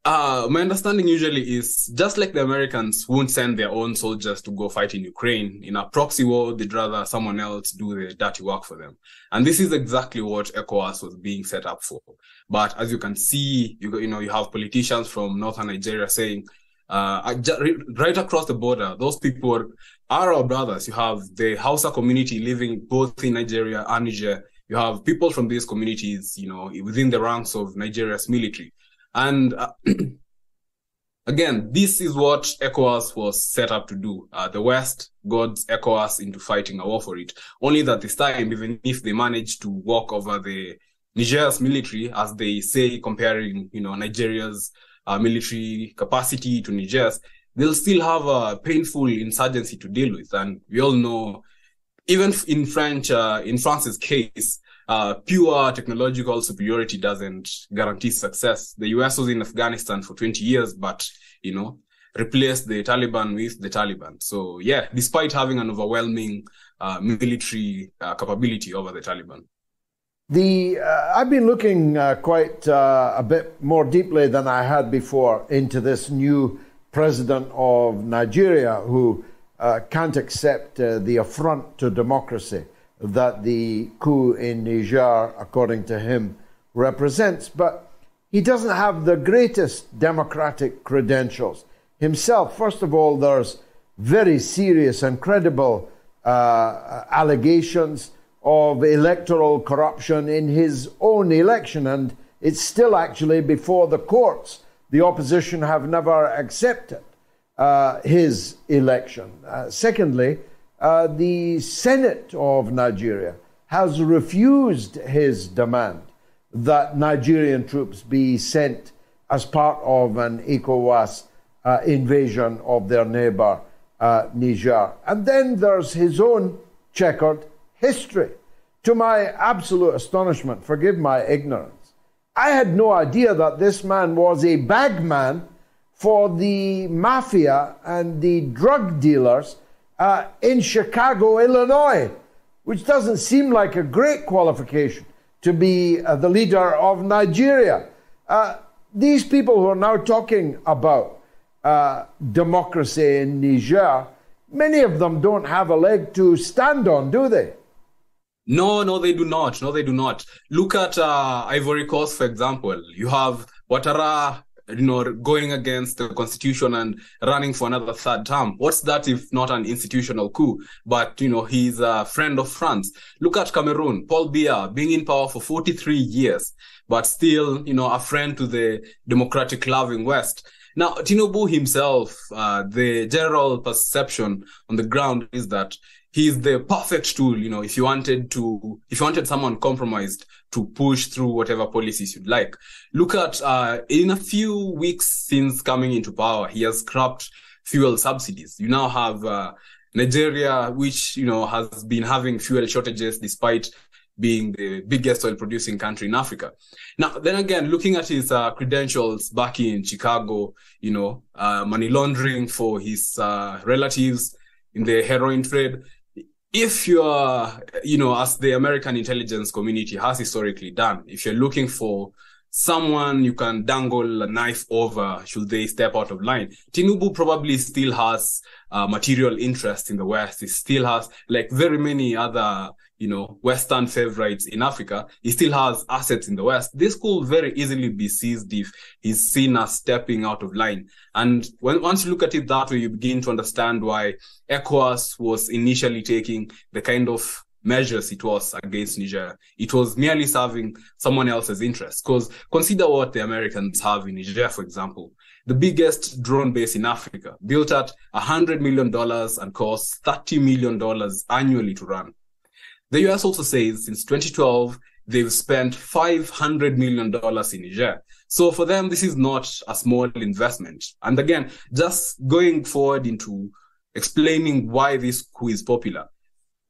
my understanding usually is just like the Americans won't send their own soldiers to go fight in Ukraine. In a proxy war, they'd rather someone else do the dirty work for them. And this is exactly what ECOWAS was being set up for. But as you can see, you have politicians from northern Nigeria saying, right across the border, those people are our brothers. You have the Hausa community living both in Nigeria and Niger. You have people from these communities, within the ranks of Nigeria's military. And again, this is what ECOWAS was set up to do. The West got ECOWAS into fighting a war for it. Only that this time, even if they managed to walk over the Niger's military, as they say, comparing, Nigeria's military capacity to Niger's, they'll still have a painful insurgency to deal with. And we all know, even in France's case, pure technological superiority doesn't guarantee success. The US was in Afghanistan for 20 years, but, replaced the Taliban with the Taliban. So, yeah, despite having an overwhelming military capability over the Taliban. I've been looking quite a bit more deeply than I had before into this new president of Nigeria who can't accept the affront to democracy that the coup in Niger, according to him, represents. But he doesn't have the greatest democratic credentials himself. First of all, there's very serious and credible allegations of electoral corruption in his own election, and it's still actually before the courts. The opposition have never accepted his election. Secondly, the Senate of Nigeria has refused his demand that Nigerian troops be sent as part of an ECOWAS invasion of their neighbor, Niger. And then there's his own checkered history. To my absolute astonishment, forgive my ignorance, I had no idea that this man was a bagman for the mafia and the drug dealers in Chicago, Illinois, which doesn't seem like a great qualification to be the leader of Nigeria. These people who are now talking about democracy in Niger, many of them don't have a leg to stand on, do they? No, they do not. No, they do not. Look at Ivory Coast, for example. You have Ouattara, going against the constitution and running for another third term. What's that if not an institutional coup? But, he's a friend of France. Look at Cameroon, Paul Biya being in power for 43 years, but still, a friend to the democratic-loving West. Now, Tinubu himself, the general perception on the ground is that he's the perfect tool, if you wanted someone compromised to push through whatever policies you'd like. Look at, in a few weeks since coming into power, he has scrapped fuel subsidies. You now have Nigeria, which, has been having fuel shortages despite being the biggest oil producing country in Africa. Now, then again, looking at his credentials back in Chicago, money laundering for his relatives in the heroin trade. If you're, as the American intelligence community has historically done, if you're looking for someone you can dangle a knife over should they step out of line, Tinubu probably still has material interest in the West. He still has, like very many other, Western favorites in Africa, he still has assets in the West. This could very easily be seized if he's seen as stepping out of line. And once you look at it that way, you begin to understand why ECOWAS was initially taking the kind of measures it was against Niger. It was merely serving someone else's interests. Because consider what the Americans have in Niger, for example. The biggest drone base in Africa, built at $100 million and costs $30 million annually to run. The US also says since 2012, they've spent $500 million in Niger. So for them, this is not a small investment. And again, just going forward into explaining why this coup is popular.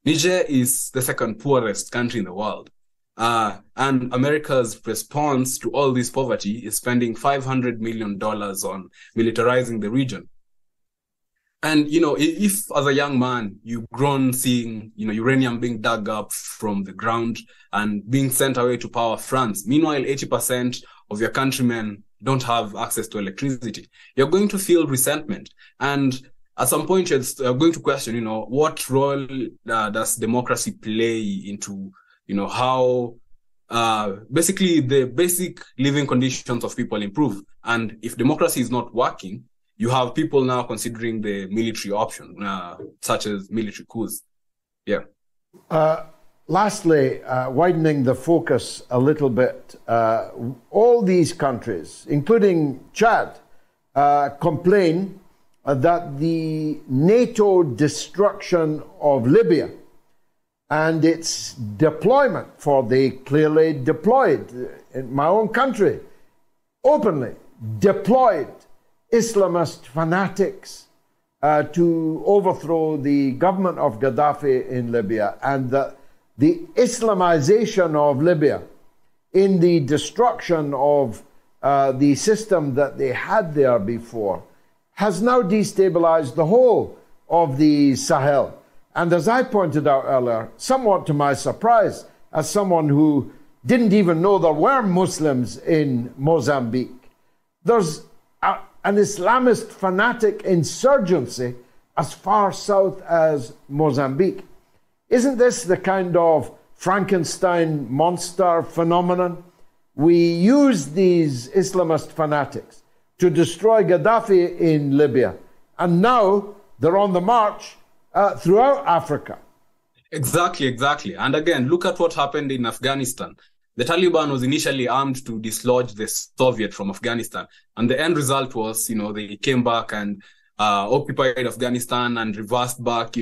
Niger is the second poorest country in the world. And America's response to all this poverty is spending $500 million on militarizing the region. And, if as a young man, you've grown seeing, uranium being dug up from the ground and being sent away to power France, meanwhile, 80% of your countrymen don't have access to electricity, you're going to feel resentment. And at some point, you're going to question, what role does democracy play into, how basically the basic living conditions of people improve. And if democracy is not working, you have people now considering the military option, such as military coups. Yeah. Lastly, widening the focus a little bit, all these countries, including Chad, complain that the NATO destruction of Libya and its deployment, for they clearly deployed, in my own country, openly deployed Islamist fanatics to overthrow the government of Gaddafi in Libya, and the Islamization of Libya in the destruction of the system that they had there before has now destabilized the whole of the Sahel. And as I pointed out earlier, somewhat to my surprise, as someone who didn't even know there were Muslims in Mozambique, there's an Islamist fanatic insurgency as far south as Mozambique. Isn't this the kind of Frankenstein monster phenomenon? We use these Islamist fanatics to destroy Gaddafi in Libya, and now they're on the march throughout Africa. Exactly. And again, look at what happened in Afghanistan. The Taliban was initially armed to dislodge the Soviet from Afghanistan. And the end result was, they came back and occupied Afghanistan and reversed back,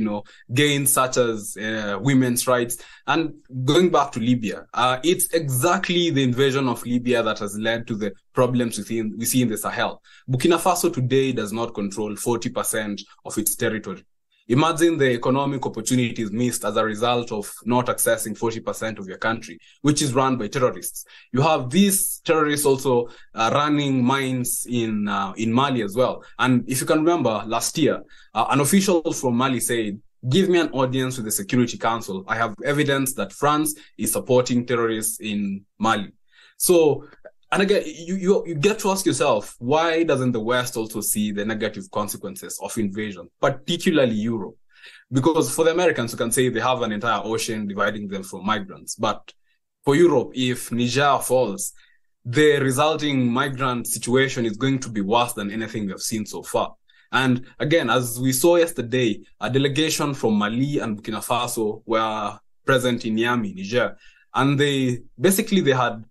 gains such as women's rights. And going back to Libya, it's exactly the invasion of Libya that has led to the problems we see in the Sahel. Burkina Faso today does not control 40% of its territory. Imagine the economic opportunities missed as a result of not accessing 40% of your country, which is run by terrorists. You have these terrorists also running mines in Mali as well. And if you can remember, last year, an official from Mali said, "Give me an audience with the Security Council. I have evidence that France is supporting terrorists in Mali." So, and again, you get to ask yourself, why doesn't the West also see the negative consequences of invasion, particularly Europe? Because for the Americans, you can say they have an entire ocean dividing them from migrants. But for Europe, if Niger falls, the resulting migrant situation is going to be worse than anything we've seen so far. And again, as we saw yesterday, a delegation from Mali and Burkina Faso were present in Niamey, Niger. And they had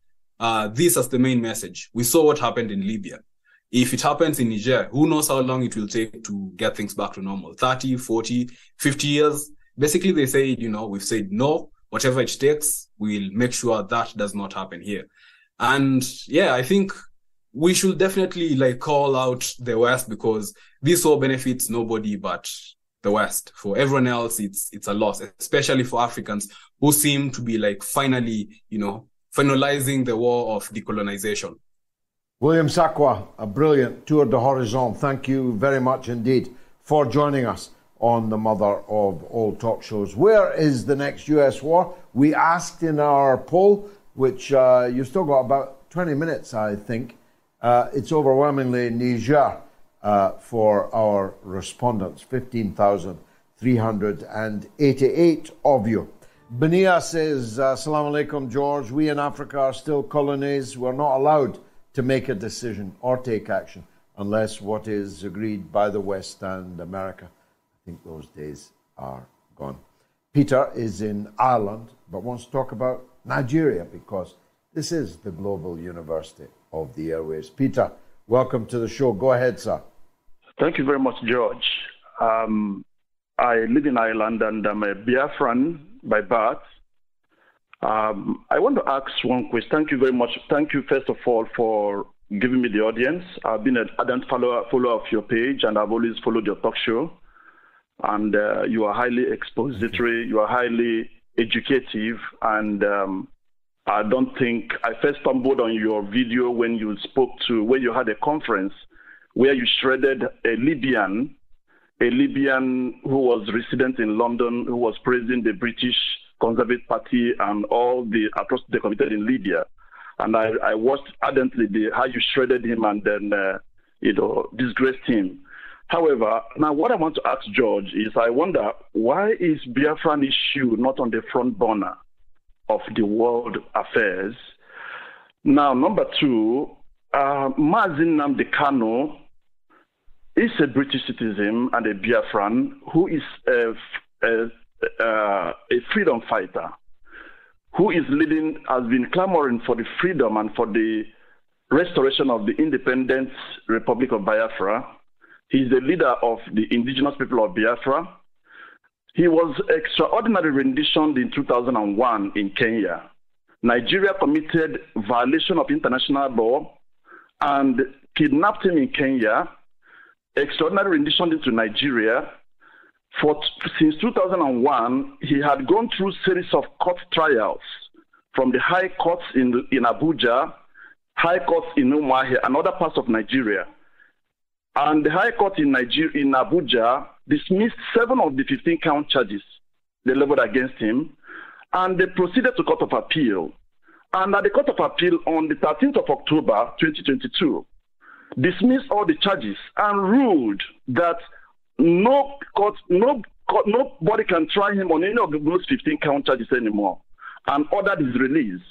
this as the main message. We saw what happened in Libya. If it happens in Niger, who knows how long it will take to get things back to normal? 30, 40, 50 years? Basically, they say, we've said no, whatever it takes, we'll make sure that does not happen here. And yeah, I think we should definitely call out the West, because this all benefits nobody but the West. For everyone else, it's a loss, especially for Africans who seem to be finally, finalizing the war of decolonization. William Sakwa, a brilliant tour de horizon. Thank you very much indeed for joining us on the mother of all talk shows. Where is the next US war? We asked in our poll, which you've still got about 20 minutes, I think. It's overwhelmingly Niger for our respondents, 15,388 of you. Benia says, Assalamu alaikum, George. We in Africa are still colonies. We're not allowed to make a decision or take action unless what is agreed by the West and America. I think those days are gone. Peter is in Ireland, but wants to talk about Nigeria because this is the global university of the airwaves. Peter, welcome to the show. Go ahead, sir. Thank you very much, George. I live in Ireland and I'm a Biafran by birth. I want to ask one question. Thank you very much. Thank you, first of all, for giving me the audience. I've been an ardent follower of your page, and I've always followed your talk show. And you are highly expository, you are highly educative, and I don't think I first stumbled on your video when you had a conference where you shredded a Libyan who was resident in London, who was praising the British Conservative Party and all the atrocities they committed in Libya. And I watched ardently how you shredded him and then, disgraced him. However, now what I want to ask George is, I wonder, why is Biafran issue not on the front burner of the world affairs? Now, number two, Mazin Nnamdi Kanu is a British citizen and a Biafran who is a freedom fighter, who has been clamoring for the freedom and for the restoration of the independent Republic of Biafra. He's the leader of the indigenous people of Biafra. He was extraordinary renditioned in 2001 in Kenya. Nigeria committed violation of international law and kidnapped him in Kenya, extraordinary renditioned into Nigeria. Since 2001, he had gone through a series of court trials from the high courts in Abuja, high courts in Umuahia, and other parts of Nigeria. And the High Court in Abuja dismissed 7 of the 15 count charges they leveled against him, and they proceeded to Court of Appeal. And at the Court of Appeal on the 13th of October 2022, dismissed all the charges and ruled that nobody can try him on any of those 15 count charges anymore, and ordered his release.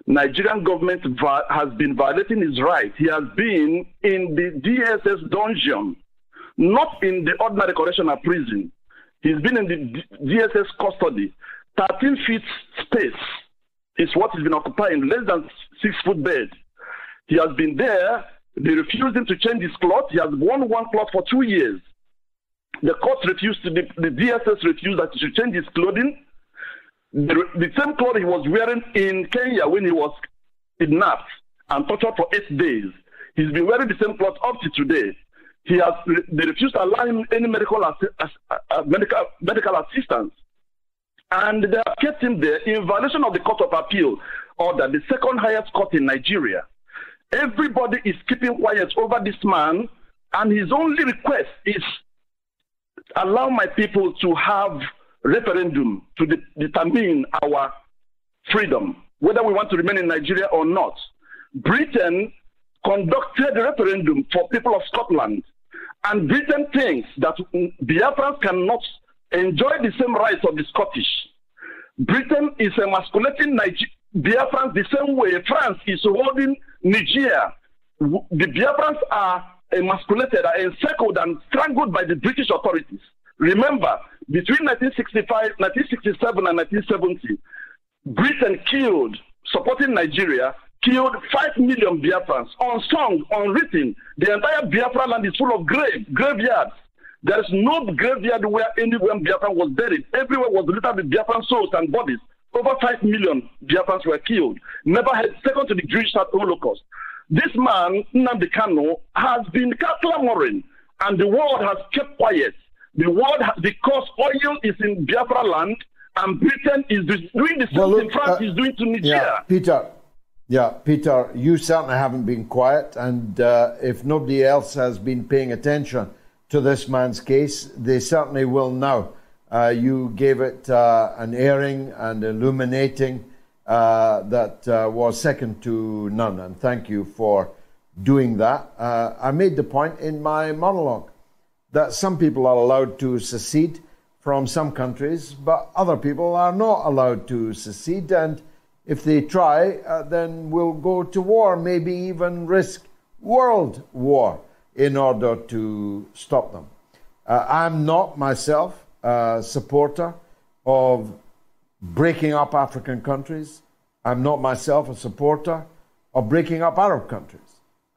Nigerian government has been violating his rights. He has been in the DSS dungeon, not in the ordinary correctional prison. He's been in the DSS custody. 13 feet space is what he's been occupying, less than 6 foot bed. He has been there. They refused him to change his cloth. He has worn one cloth for 2 years. The court refused the DSS refused that he should change his clothing. The same clothes he was wearing in Kenya when he was kidnapped and tortured for 8 days. He's been wearing the same clothes up to today. They refused to allow him any medical assistance. And they have kept him there in violation of the Court of Appeal order, the second highest court in Nigeria. Everybody is keeping quiet over this man, and his only request is allow my people to have referendum to determine our freedom, whether we want to remain in Nigeria or not. Britain conducted a referendum for people of Scotland, and Britain thinks that Biafrans cannot enjoy the same rights of the Scottish. Britain is emasculating Biafrans the same way France is holding Niger. The Biafrans are emasculated, are encircled and strangled by the British authorities. Remember, between 1967 and 1970, Britain killed, supporting Nigeria, killed 5 million Biafrans, unsung, unwritten. The entire Biafra land is full of graveyards. There is no graveyard where anywhere Biafran was buried. Everywhere was littered with Biafran souls and bodies. Over 5 million Biafrans were killed. Never had, second to the Jewish Holocaust. This man, Nnamdi Kanu, has been clamoring, and the world has kept quiet. The world, because oil is in Biafra land, and Britain is doing the same thing France is doing to Niger. Peter, you certainly haven't been quiet, and if nobody else has been paying attention to this man's case, they certainly will now. You gave it an airing and illuminating that was second to none, and thank you for doing that. I made the point in my monologue that some people are allowed to secede from some countries, but other people are not allowed to secede. And if they try, then we'll go to war, maybe even risk world war in order to stop them. I'm not myself a supporter of breaking up African countries. I'm not myself a supporter of breaking up Arab countries.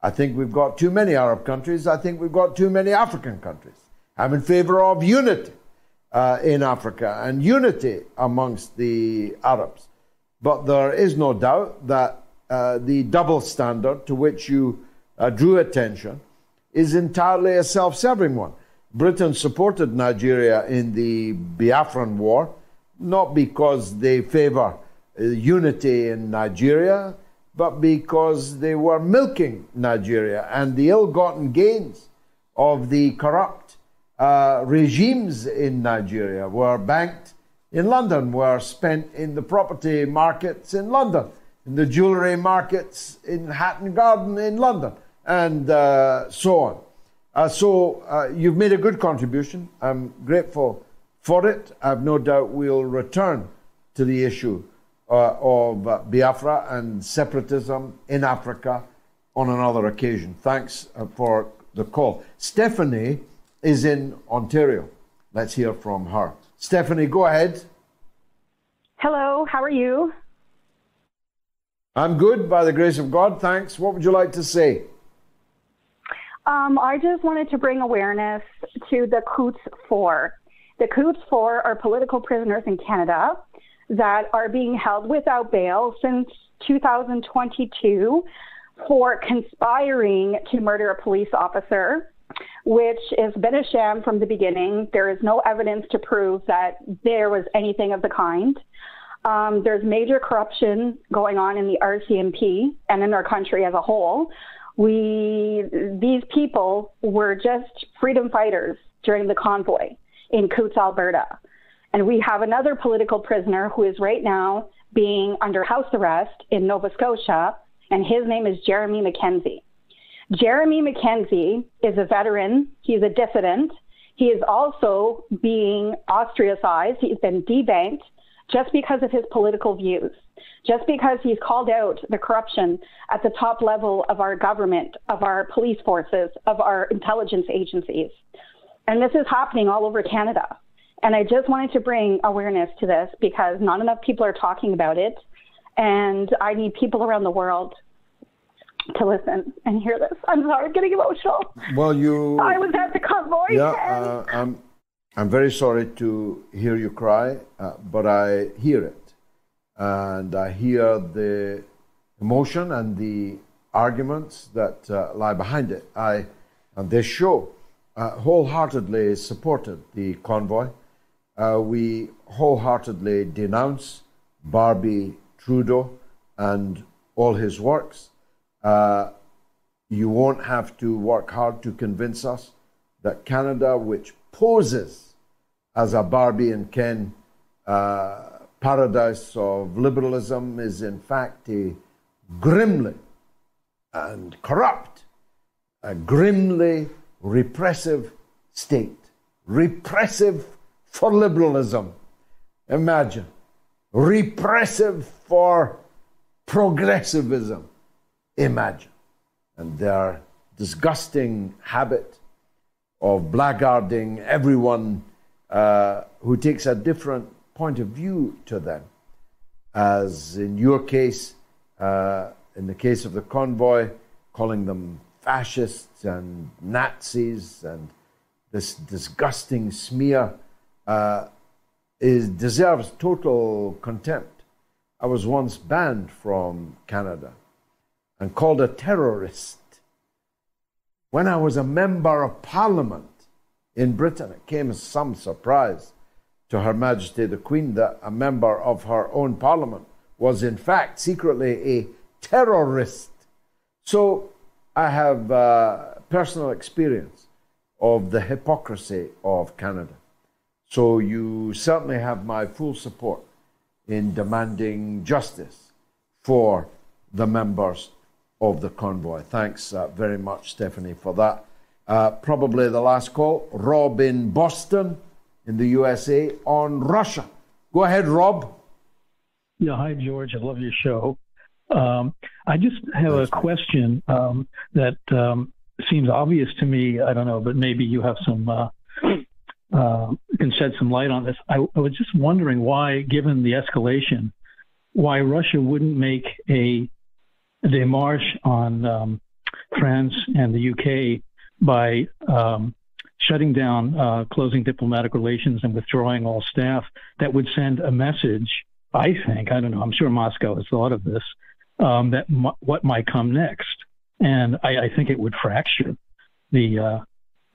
I think we've got too many Arab countries. I think we've got too many African countries. I'm in favor of unity in Africa and unity amongst the Arabs. But there is no doubt that the double standard to which you drew attention is entirely a self-serving one. Britain supported Nigeria in the Biafran War, not because they favor unity in Nigeria, but because they were milking Nigeria, and the ill-gotten gains of the corrupt regimes in Nigeria were banked in London, were spent in the property markets in London, in the jewellery markets in Hatton Garden in London, and so on. So you've made a good contribution. I'm grateful for it. I've no doubt we'll return to the issue of Biafra and separatism in Africa on another occasion. Thanks for the call. Stephanie is in Ontario. Let's hear from her. Stephanie, go ahead. Hello, how are you? I'm good, by the grace of God. Thanks. What would you like to say? I just wanted to bring awareness to the Coutts 4. The Coutts 4 are political prisoners in Canada that are being held without bail since 2022 for conspiring to murder a police officer, which has been a sham from the beginning. There is no evidence to prove that there was anything of the kind. There's major corruption going on in the RCMP and in our country as a whole. These people were just freedom fighters during the convoy in Coutts, Alberta. And we have another political prisoner who is right now being under house arrest in Nova Scotia, and his name is Jeremy McKenzie. Jeremy McKenzie is a veteran. He's a dissident. He is also being ostracized. He's been debanked just because of his political views, just because he's called out the corruption at the top level of our government, of our police forces, of our intelligence agencies. And this is happening all over Canada. And I just wanted to bring awareness to this because not enough people are talking about it. And I need people around the world to listen and hear this. I'm sorry, I'm getting emotional. Well, I was at the convoy. Yeah, I'm very sorry to hear you cry, but I hear it. And I hear the emotion and the arguments that lie behind it. On this show, wholeheartedly supported the convoy. We wholeheartedly denounce Barbie Trudeau and all his works. You won't have to work hard to convince us that Canada, which poses as a Barbie and Ken paradise of liberalism, is in fact a grimly and corrupt, a grimly repressive state. Repressive for liberalism. Imagine. Repressive for progressivism. Imagine. And their disgusting habit of blackguarding everyone who takes a different point of view to them. As in your case, in the case of the convoy, calling them fascists and Nazis, and this disgusting smear deserves total contempt. I was once banned from Canada and called a terrorist. When I was a member of Parliament in Britain, it came as some surprise to Her Majesty the Queen that a member of her own Parliament was in fact secretly a terrorist. So I have personal experience of the hypocrisy of Canada. So you certainly have my full support in demanding justice for the members of the convoy. Thanks very much, Stephanie, for that. Probably the last call. Rob in Boston. in the USA on Russia. Go ahead, Rob. Yeah, hi, George. I love your show. I just have a question that seems obvious to me. I don't know, but maybe you have some can shed some light on this. I was just wondering why, given the escalation, why Russia wouldn't make a démarche on France and the UK by shutting down, closing diplomatic relations and withdrawing all staff. That would send a message, I think, I don't know, I'm sure Moscow has thought of this, that what might come next. And I think it would fracture the,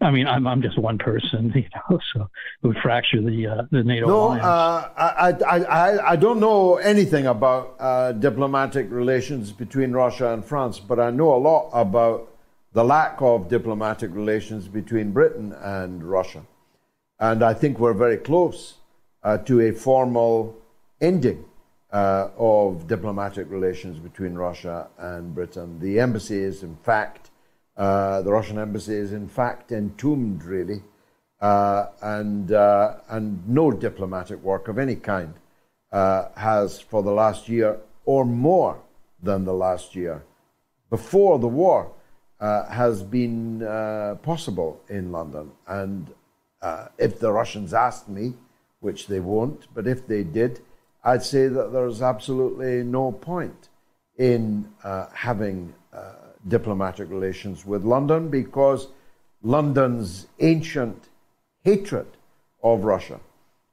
I mean, I'm just one person, you know, so it would fracture the NATO alliance. I don't know anything about diplomatic relations between Russia and France, but I know a lot about the lack of diplomatic relations between Britain and Russia. And I think we're very close to a formal ending of diplomatic relations between Russia and Britain. The embassy is, in fact, the Russian embassy is, in fact, entombed, really, and no diplomatic work of any kind has, for the last year or more than the last year, before the war, has been possible in London. And if the Russians asked me, which they won't, but if they did, I'd say that there's absolutely no point in having diplomatic relations with London, because London's ancient hatred of Russia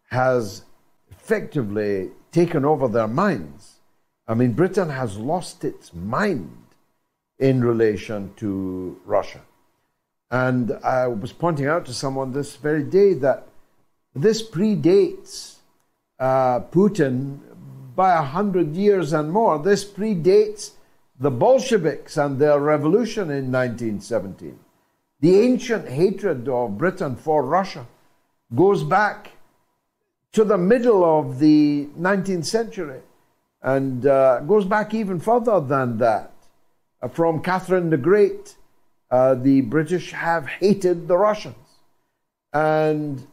has effectively taken over their minds. I mean, Britain has lost its mind in relation to Russia. And I was pointing out to someone this very day that this predates Putin by 100 years and more. This predates the Bolsheviks and their revolution in 1917. The ancient hatred of Britain for Russia goes back to the middle of the 19th century and goes back even further than that. From Catherine the Great, the British have hated the Russians and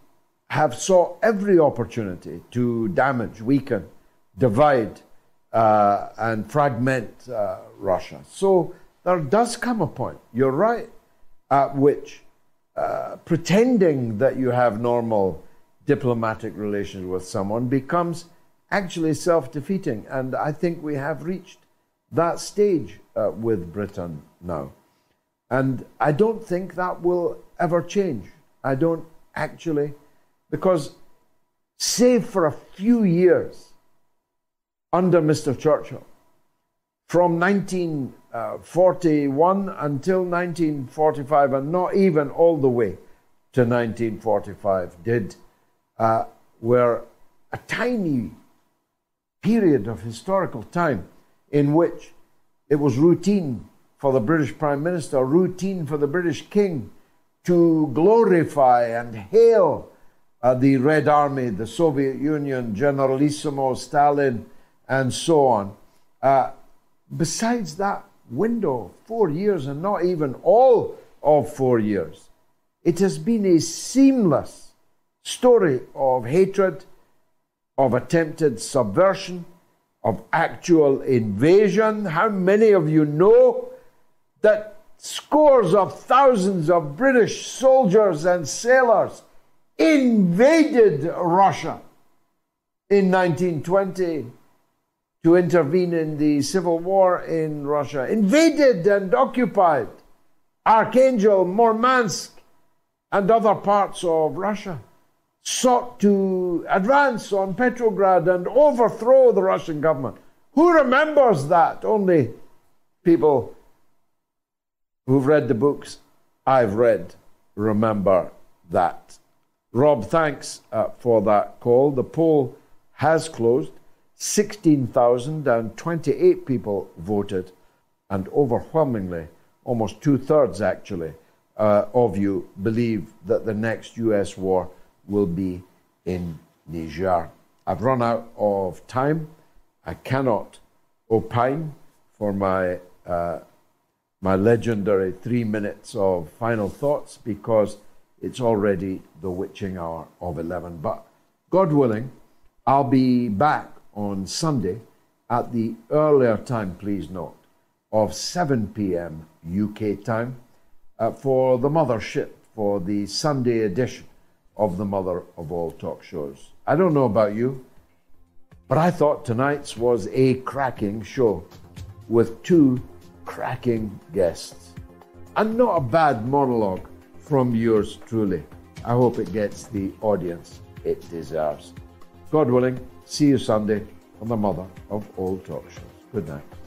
have sought every opportunity to damage, weaken, divide, and fragment Russia. So there does come a point, you're right, at which pretending that you have normal diplomatic relations with someone becomes actually self-defeating. And I think we have reached that stage with Britain now. And I don't think that will ever change. I don't actually, because save for a few years under Mr. Churchill, from 1941 until 1945, and not even all the way to 1945, were a tiny period of historical time in which it was routine for the British Prime Minister, routine for the British King to glorify and hail the Red Army, the Soviet Union, Generalissimo Stalin, and so on. Besides that window, 4 years, and not even all of 4 years, it has been a seamless story of hatred, of attempted subversion, of actual invasion. How many of you know that scores of thousands of British soldiers and sailors invaded Russia in 1920 to intervene in the civil war in Russia? Invaded and occupied Archangel, Murmansk, and other parts of Russia. Sought to advance on Petrograd and overthrow the Russian government. Who remembers that? Only people who've read the books I've read remember that. Rob, thanks for that call. The poll has closed. 16,028 people voted, and overwhelmingly, almost 2/3 actually, of you believe that the next US war will be in Niger. I've run out of time. I cannot opine for my my legendary 3 minutes of final thoughts, because It's already the witching hour of 11. But God willing, I'll be back on Sunday at the earlier time, please note, of 7 p.m. UK time for the mothership, for the Sunday edition of the mother of all talk shows. I don't know about you, but I thought tonight's was a cracking show with two cracking guests. And not a bad monologue from yours truly. I hope it gets the audience it deserves. God willing, see you Sunday on the mother of all talk shows. Good night.